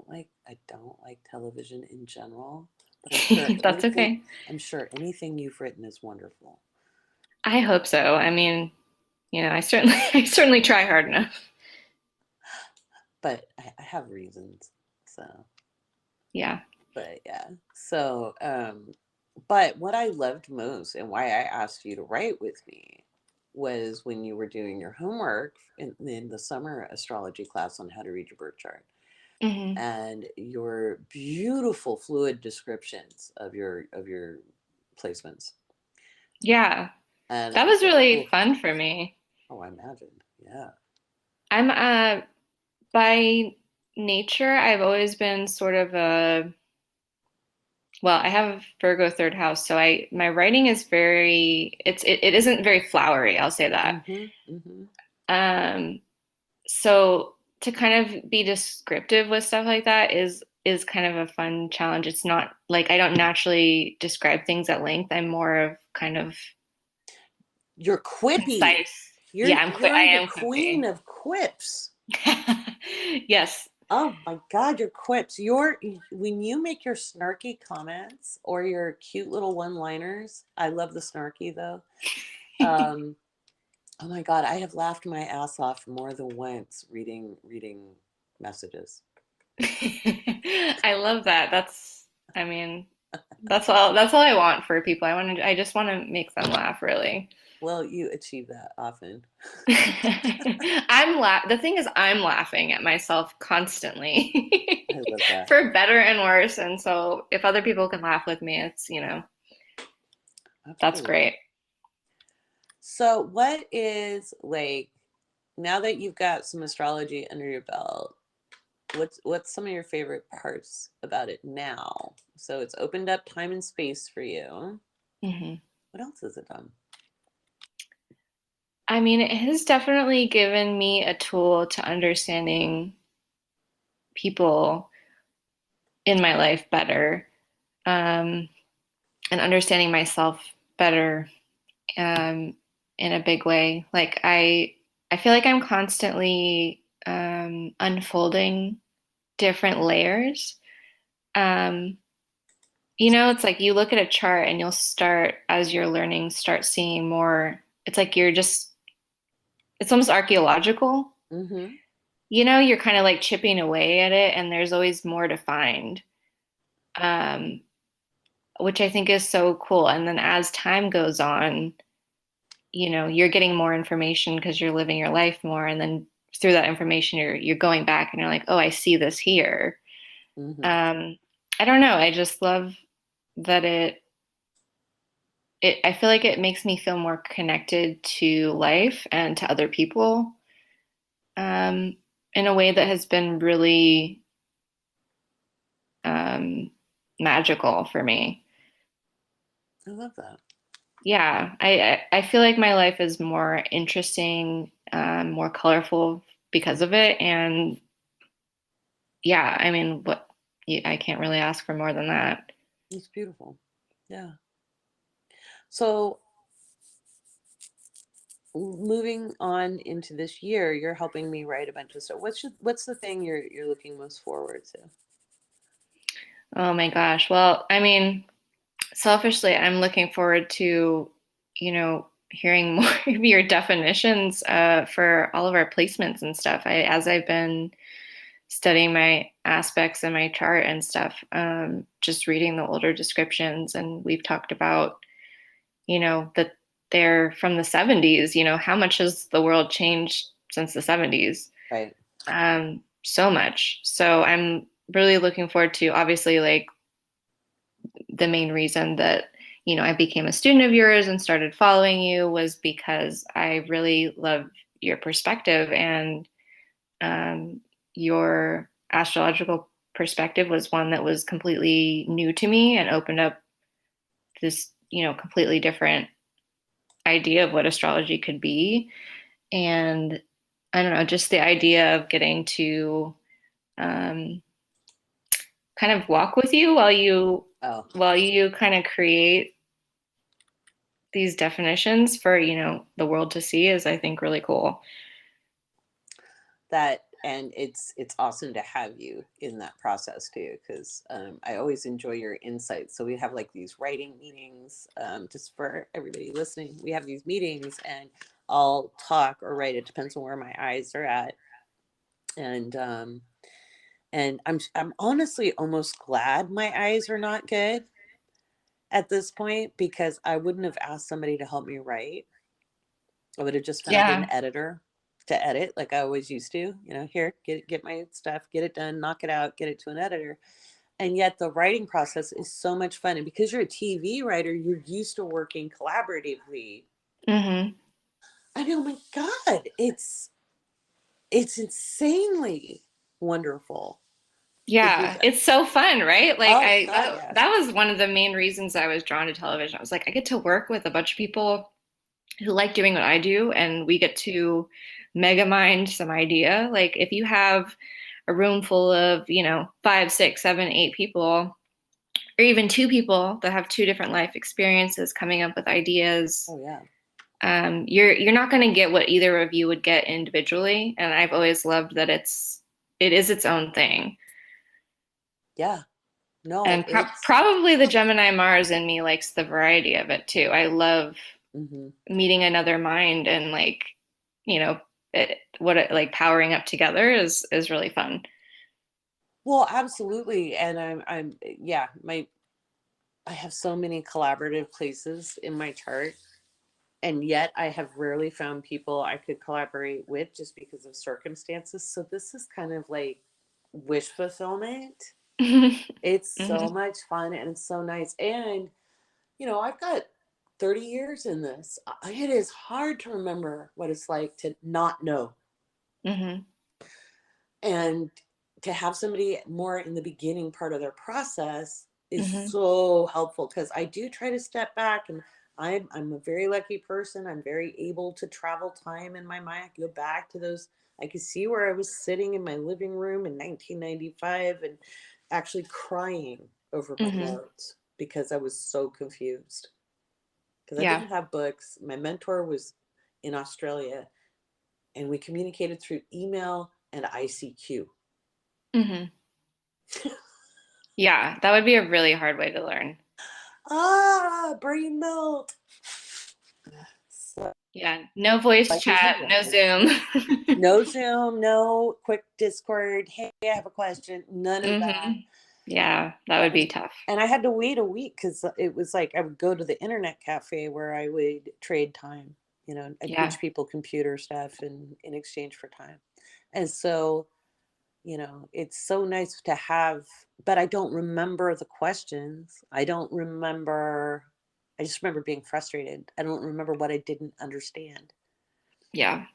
like television in general, but
That's okay.
I'm sure anything you've written is wonderful.
I hope so. I mean, I certainly I certainly try hard enough.
But I have reasons. So,
Yeah.
but yeah. So, but what I loved most and why I asked you to write with me was when you were doing your homework in the summer astrology class on how to read your birth chart
Hmm.
and your beautiful fluid descriptions of your placements.
Yeah.
And I
That
was
was
like,
really
oh,
fun for me.
oh, I imagined. Yeah.
I'm by nature, I've always been sort of a, well, I have Virgo third house, so I my writing is very it isn't very flowery, I'll say that.
Mm-hmm. Mm-hmm.
Um, so to kind of be descriptive with stuff like that is kind of a fun challenge. It's not like I don't naturally describe things at length. I'm more of kind of
You're quippy.
concise.
You're
Yeah, I
you're the
am
queen
quippy.
of quips.
Yes.
Oh my God, your quips. Your when you make your snarky comments or your cute little one-liners. I love the snarky though. Um, oh my God, I have laughed my ass off more than once reading messages.
I love that. I mean, that's all I want for people. I just want to make them laugh, really.
Well, you achieve that often.
The thing is I'm laughing at myself constantly
I love that.
for better and worse. And so if other people can laugh with me, that's
Absolutely.
great.
So, what is like now that you've got some astrology under your belt? What's some of your favorite parts about it now? So it's opened up time and space for you.
Hmm.
What else has it done?
I mean, it has definitely given me a tool to understanding people in my life better, um, and understanding myself better, um, in a big way. Like I feel like I'm constantly unfolding different layers. Um, it's like you look at a chart and you'll start as you're learning, start seeing more. It's like it's almost archaeological.
Mm-hmm.
You're kind of like chipping away at it, and there's always more to find, um, which I think is so cool. And then as time goes on, you're getting more information because you're living your life more, and then through that information, you're going back and you're like, oh, I see this here.
Mm-hmm.
Um, I don't know. I just love that I feel like it makes me feel more connected to life and to other people, um, in a way that has been really, um, magical for me.
I love that.
Yeah, I feel like my life is more interesting, more colorful because of it. And yeah, I mean, I can't really ask for more than that.
It's beautiful. Yeah. So moving on into this year, you're helping me write a bunch of stuff. What's the thing you're looking most forward to?
Oh my gosh. Well, I mean, selfishly, I'm looking forward to, hearing more of your definitions, for all of our placements and stuff. As I've been studying my aspects in my chart and stuff, just reading the older descriptions, and we've talked about, that they're from the 70s. How much has the world changed since the 70s?
Right.
So much. So I'm really looking forward to, obviously, like the main reason that I became a student of yours and started following you was because I really love your perspective, and, your astrological perspective was one that was completely new to me and opened up this completely different idea of what astrology could be. And I don't know, just the idea of getting to, um, kind of walk with you
Oh,
while you kind of create these definitions for, the world to see is, I think, really cool.
that and it's awesome to have you in that process too because I always enjoy your insights. So we have like these writing meetings, just for everybody listening. We have these meetings and I'll talk or write. It depends on where my eyes are at, and I'm honestly almost glad my eyes are not good at this point because I wouldn't have asked somebody to help me write. I would have just found an
Yeah.
editor to edit like I always used to. Here, get my stuff, get it done, knock it out, get it to an editor. And yet the writing process is so much fun. And because you're a TV writer, you're used to working collaboratively.
Hmm.
I mean, oh my God, it's insanely. wonderful. Is
Yeah,
this,
it's so fun, right? Like
oh
I
God,
that,
yes.
that was one of the main reasons I was drawn to television. I was like, I get to work with a bunch of people who like doing what I do, and we get to mega mind some idea. Like if you have a room full of, five, six, seven, eight people, or even two people that have two different life experiences coming up with ideas,
Oh yeah.
you're not going to get what either of you would get individually. And I've always loved that it is its own thing.
Yeah. No,
And
it's,
probably the Gemini Mars in me likes the variety of it too. I love
hmm
meeting another mind and you know, like powering up together is really fun.
well, absolutely. And yeah, I have so many collaborative places in my chart. And yet I have rarely found people I could collaborate with just because of circumstances. So this is kind of like wish fulfillment. It's so
Hmm.
much fun and it's so nice. And, I've got 30 years in this. It is hard to remember what it's like to not know.
Hmm.
And to have somebody more in the beginning part of their process is
Hmm.
so helpful because I do try to step back, and I'm a very lucky person. I'm very able to travel time in my mind. I go back to those. I could see where I was sitting in my living room in 1995 and actually crying over my
Hmm.
notes because I was so confused because I
Yeah.
didn't have books. My mentor was in Australia and we communicated through email and ICQ.
Hmm. Yeah, that would be a really hard way to learn.
Brain melt. So,
Yeah, no voice
like, if you
chat, no
want.
Zoom.
No Zoom, no quick Discord. Hey, I have a question. None of that.
Hmm. Yeah, that would be tough.
And I had to wait a week because it was like I would go to the internet cafe where I would trade time. I'd
Yeah.
teach people computer stuff in exchange for time. And so, it's so nice to have, but I don't remember the questions. I just remember being frustrated. I don't remember what I didn't understand.
Yeah.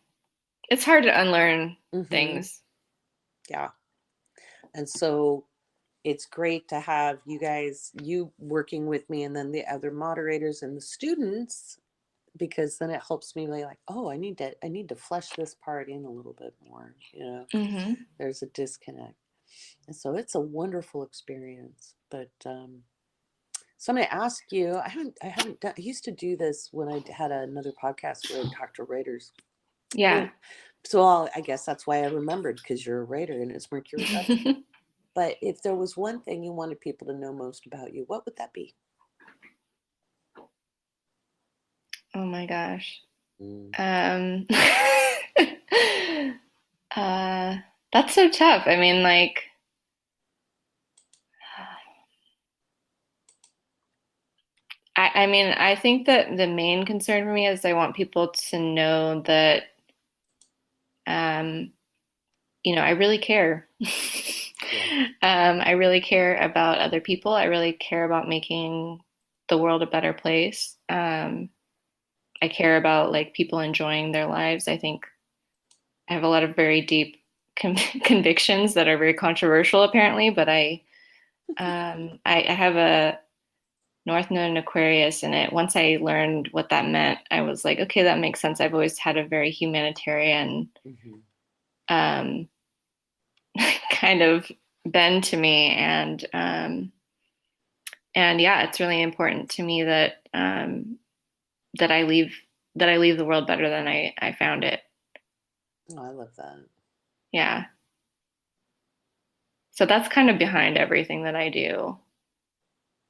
It's hard to unlearn
Mm-hmm.
things.
Yeah. And so it's great to have you working with me, and then the other moderators and the students, because then it helps me like, oh, I need to flesh this part in a little bit more.
Hmm.
There's a disconnect. And so it's a wonderful experience. But so I'm going to ask you. I haven't done. I used to do this when I had another podcast where I talked to writers.
Yeah.
So I guess that's why I remembered, because you're a writer and it's Mercury retrograde. But if there was one thing you wanted people to know most about you, what would that be?
Oh my gosh.
Mm.
Um, uh, that's so tough. I mean, I think that the main concern for me is I want people to know that, um, I really care.
Yeah.
I really care about other people. I really care about making the world a better place. I care about like people enjoying their lives. I think I have a lot of very deep convictions that are very controversial, apparently, but I have a North Node in Aquarius in it. Once I learned what that meant, I was like, okay, that makes sense. I've always had a very humanitarian
Mm-hmm.
um, kind of bend to me, and yeah, it's really important to me that I leave the world better than I found it.
Oh, I love that.
Yeah. So that's kind of behind everything that I do.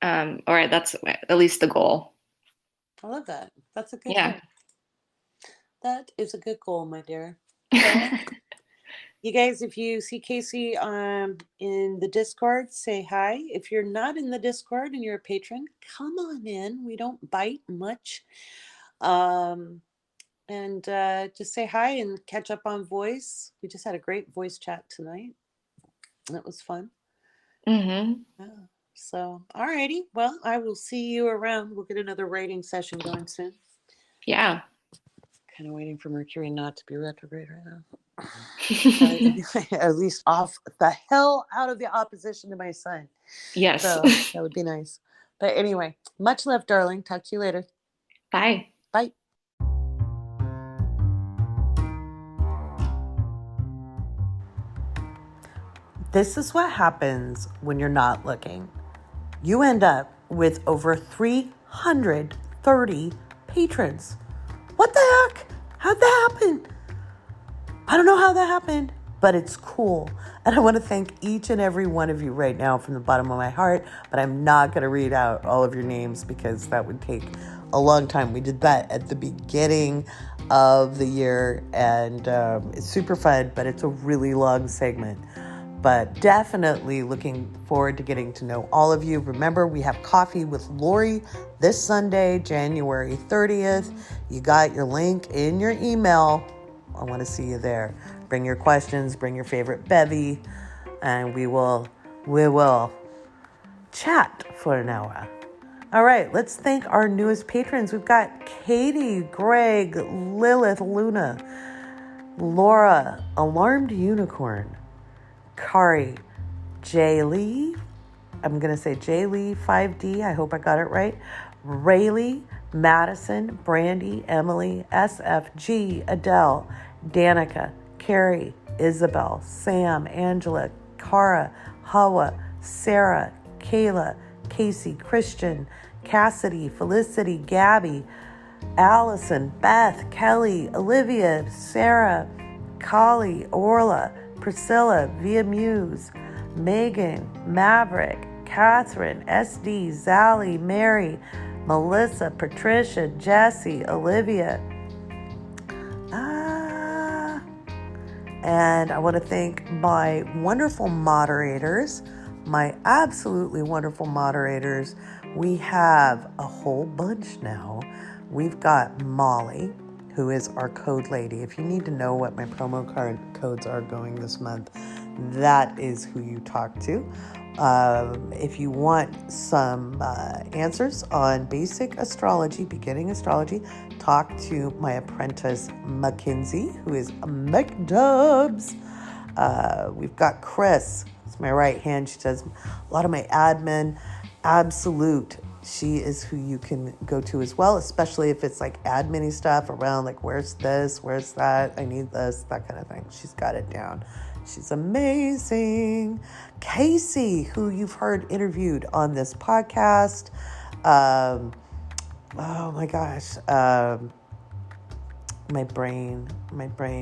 Or that's at least the goal.
I love that. That's a good
Yeah.
goal. That is a good goal, my dear. Well, you guys, if you see Casey in the Discord, say hi. If you're not in the Discord and you're a patron, come on in. We don't bite much. Um, and just say hi and catch up on voice. We just had a great voice chat tonight. That was fun.
Hmm.
Yeah. So, alrighty. Well, I will see you around. We'll get another writing session going soon.
Yeah.
kind of waiting for Mercury not to be retrograde right now. But anyway, at least off the hell out of the opposition to my sun.
Yes.
So that would be nice. But anyway, much love, darling. Talk to you later.
Bye.
Bye. This is what happens when you're not looking. You end up with over 330 patrons. What the heck? How'd that happen? I don't know how that happened, but it's cool. And I want to thank each and every one of you right now from the bottom of my heart, but I'm not going to read out all of your names because that would take a long time. We did that at the beginning of the year, and it's super fun, but it's a really long segment. But definitely looking forward to getting to know all of you. Remember, we have Coffee with Lori this Sunday, January 30th. You got your link in your email. I want to see you there. Bring your questions, bring your favorite bevy, and we will chat for an hour. All right, let's thank our newest patrons. We've got Katie, Greg, Lilith, Luna, Laura, Alarmed Unicorn, Kari, Jaylee, I'm going to say Jaylee 5D, I hope I got it right, Rayleigh, Madison, Brandy, Emily, SFG, Adele, Danica, Carrie, Isabel, Sam, Angela, Cara, Hawa, Sarah, Kayla, Casey, Christian, Cassidy, Felicity, Gabby, Allison, Beth, Kelly, Olivia, Sarah, Collie, Orla, Priscilla, Via Muse, Megan, Maverick, Catherine, SD, Zally, Mary, Melissa, Patricia, Jessie, Olivia. And I want to thank my wonderful moderators, my absolutely wonderful moderators. We have a whole bunch now. We've got Molly, who is our code lady. If you need to know what my promo codes are going this month, that is who you talk to. If you want some answers on basic astrology, beginning astrology, talk to my apprentice, Mackenzie, who is McDubs. We've got Chris. It's my right hand. She does a lot of my admin. Absolute. She is who you can go to as well, especially if it's like admin stuff around like, where's this, where's that, I need this, that kind of thing. She's got it down. She's amazing. Casey, who you've heard interviewed on this podcast. Oh my gosh. My brain.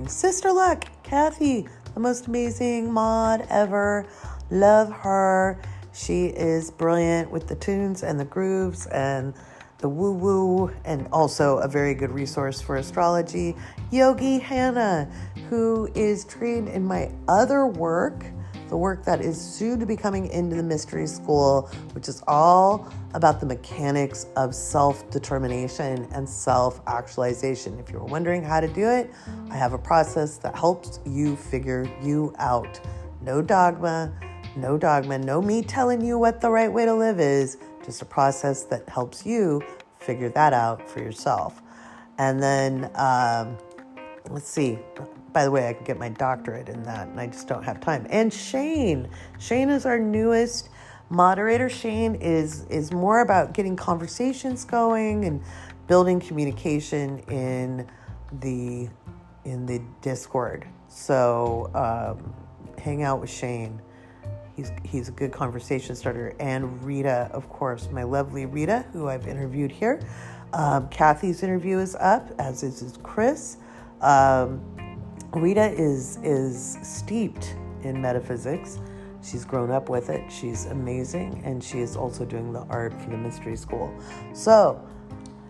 Sister Luck, Kathy, the most amazing mod ever. Love her. She is brilliant with the tunes and the grooves and the woo-woo, and also a very good resource for astrology. Yogi Hannah, who is trained in my other work, the work that is soon to be coming into the mystery school, which is all about the mechanics of self-determination and self-actualization. If you're wondering how to do it, I have a process that helps you figure you out. No dogma, no me telling you what the right way to live is, just a process that helps you figure that out for yourself. And then, let's see. By the way, I could get my doctorate in that, and I just don't have time. And Shane is our newest moderator. Shane is more about getting conversations going and building communication in the Discord. So hang out with Shane. He's a good conversation starter. And Rita, of course, my lovely Rita, who I've interviewed here. Kathy's interview is up, as is Chris. Rita is steeped in metaphysics. She's grown up with it. She's amazing. And she is also doing the art for the mystery school. So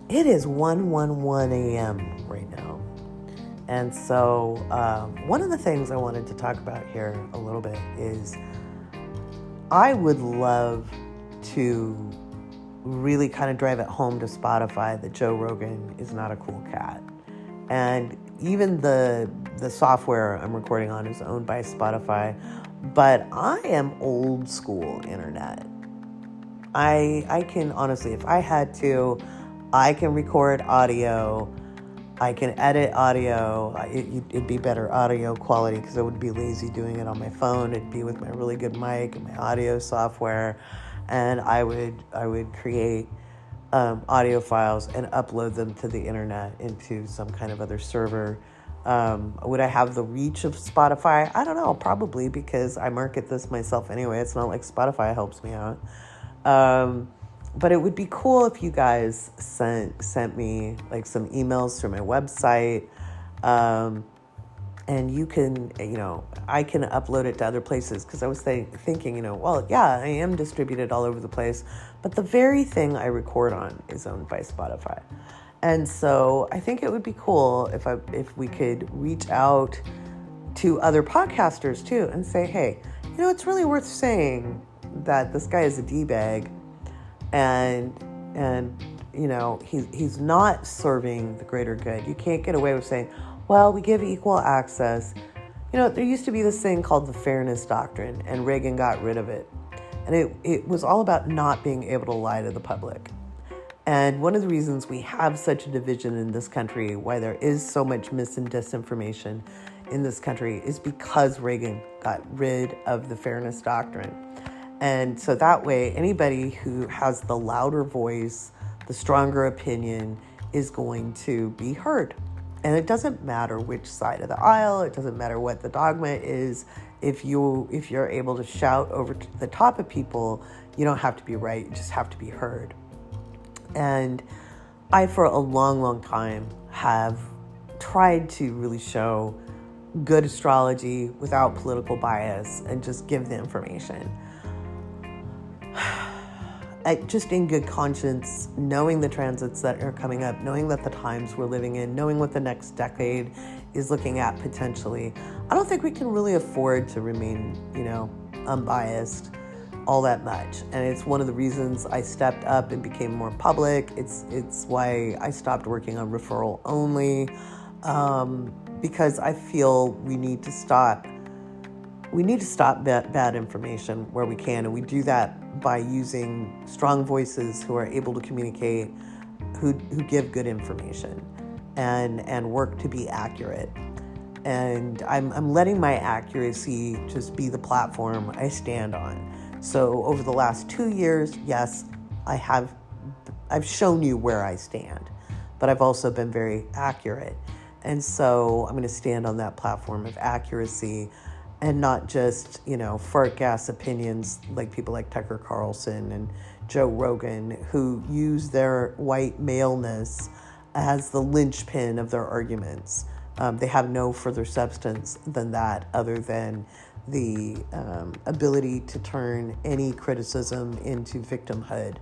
it is 1:11 a.m. right now. And so one of the things I wanted to talk about here a little bit is I would love to really kind of drive it home to Spotify that Joe Rogan is not a cool cat. And even the software I'm recording on is owned by Spotify, but I am old school internet. I can honestly, if I had to, I can record audio I can edit audio. It'd be better audio quality because I would be lazy doing it on my phone. It'd be with my really good mic and my audio software, and I would create audio files and upload them to the internet into some kind of other server. Would I have the reach of Spotify? I don't know, probably, because I market this myself anyway. It's not like Spotify helps me out. But it would be cool if you guys sent me like some emails through my website. And you can, I can upload it to other places, because I was thinking, well, yeah, I am distributed all over the place, but the very thing I record on is owned by Spotify. And so I think it would be cool if we could reach out to other podcasters too and say, hey, it's really worth saying that this guy is a D-bag, and he's not serving the greater good. You can't get away with saying, well, we give equal access. There used to be this thing called the Fairness Doctrine, and Reagan got rid of it. And it was all about not being able to lie to the public. And one of the reasons we have such a division in this country, why there is so much mis and disinformation in this country, is because Reagan got rid of the Fairness Doctrine. And so that way, anybody who has the louder voice, the stronger opinion, is going to be heard. And it doesn't matter which side of the aisle, it doesn't matter what the dogma is. If you're able to shout over the top of people, you don't have to be right, you just have to be heard. And I, for a long, long time, have tried to really show good astrology without political bias and just give the information. Just in good conscience, knowing the transits that are coming up, knowing that the times we're living in, knowing what the next decade is looking at potentially. I don't think we can really afford to remain, unbiased all that much. And it's one of the reasons I stepped up and became more public. It's why I stopped working on referral only, because I feel we need to stop bad information where we can, and we do that by using strong voices who are able to communicate, who give good information and work to be accurate. And I'm letting my accuracy just be the platform I stand on. So over the last 2 years, yes, I've shown you where I stand, but I've also been very accurate. And so I'm going to stand on that platform of accuracy, and not just, fart gas opinions like people like Tucker Carlson and Joe Rogan, who use their white maleness as the linchpin of their arguments. They have no further substance than that, other than the ability to turn any criticism into victimhood,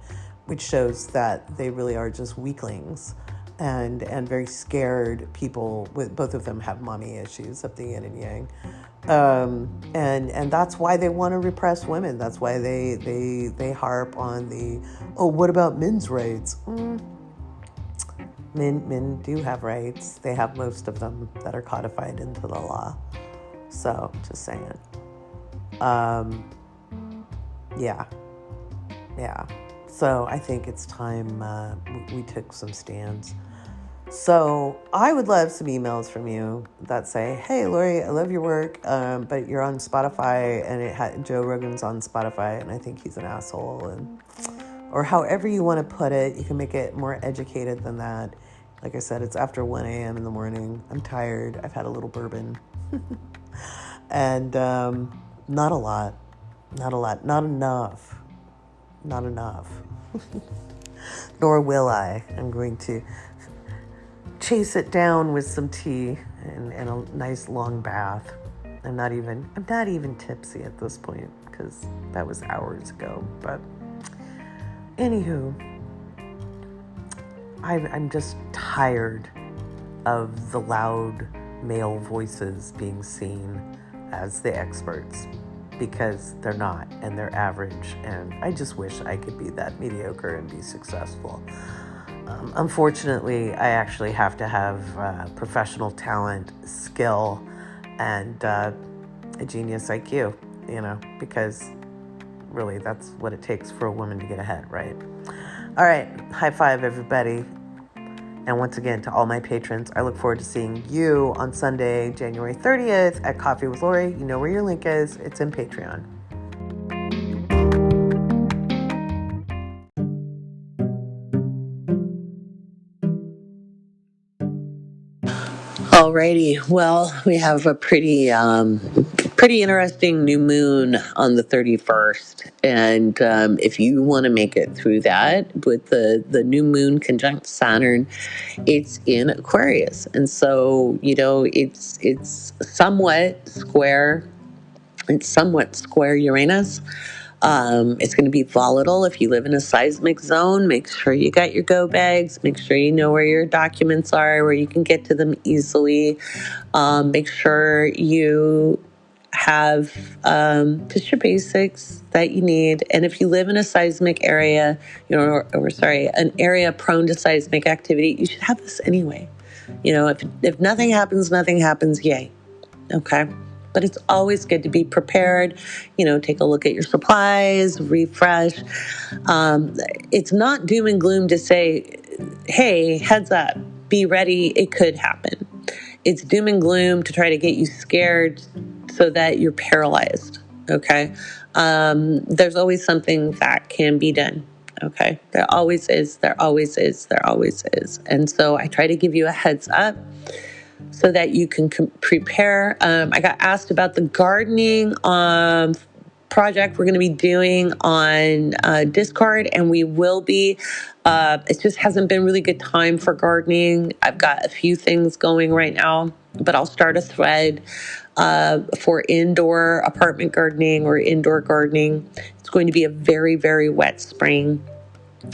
which shows that they really are just weaklings and very scared people. With both of them have mommy issues of the yin and yang. And that's why they want to repress women. That's why they harp on what about men's rights? Men do have rights. They have most of them that are codified into the law. So, just saying. Yeah. So I think it's time we took some stands. So I would love some emails from you that say, hey, Lori, I love your work, but you're on Spotify, and Joe Rogan's on Spotify, and I think he's an asshole, or however you want to put it. You can make it more educated than that. Like I said, it's after 1 a.m. in the morning. I'm tired. I've had a little bourbon. And not a lot. Not enough. Nor will I. I'm going to chase it down with some tea and a nice long bath. I'm not even tipsy at this point, because that was hours ago. But anywho, I'm just tired of the loud male voices being seen as the experts, because they're not, and they're average, and I just wish I could be that mediocre and be successful. Unfortunately, I actually have to have professional talent, skill, and a genius IQ, because really that's what it takes for a woman to get ahead, right? All right, high five, everybody. And once again, to all my patrons, I look forward to seeing you on Sunday, January 30th at Coffee with Lori. You know where your link is. It's in Patreon. Alrighty, well, we have a pretty interesting new moon on the 31st, and if you want to make it through that with the new moon conjunct Saturn, it's in Aquarius, and so it's somewhat square. It's somewhat square Uranus. It's going to be volatile if you live in a seismic zone. Make sure you got your go bags. Make sure you know where your documents are, where you can get to them easily. Make sure you have just your basics that you need. And if you live in a seismic area, an area prone to seismic activity, you should have this anyway. If nothing happens, nothing happens. Yay. Okay. But it's always good to be prepared. Take a look at your supplies, refresh. It's not doom and gloom to say, hey, heads up, be ready. It could happen. It's doom and gloom to try to get you scared so that you're paralyzed. Okay. There's always something that can be done. Okay. There always is. There always is. There always is. And so I try to give you a heads up so that you can prepare. I got asked about the gardening project we're going to be doing on Discord, and we will be. It just hasn't been really good time for gardening. I've got a few things going right now, but I'll start a thread for indoor apartment gardening or indoor gardening. It's going to be a very, very wet spring.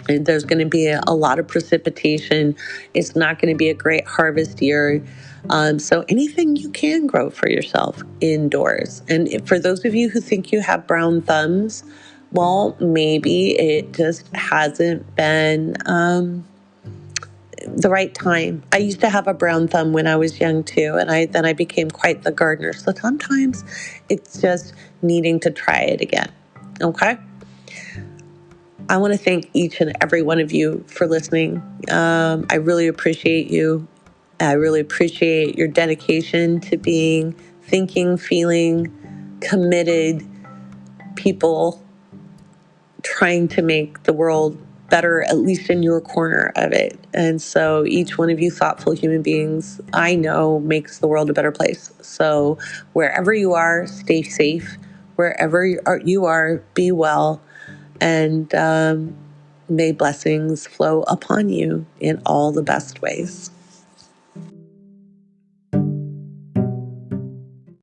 And there's going to be a lot of precipitation. It's not going to be a great harvest year. So anything you can grow for yourself indoors. And for those of you who think you have brown thumbs, well, maybe it just hasn't been the right time. I used to have a brown thumb when I was young too, and then I became quite the gardener. So sometimes it's just needing to try it again. Okay? I want to thank each and every one of you for listening. I really appreciate you. I really appreciate your dedication to being thinking, feeling, committed people trying to make the world better, at least in your corner of it. And so each one of you thoughtful human beings, I know, makes the world a better place. So wherever you are, stay safe. Wherever you are, be well. And may blessings flow upon you in all the best ways.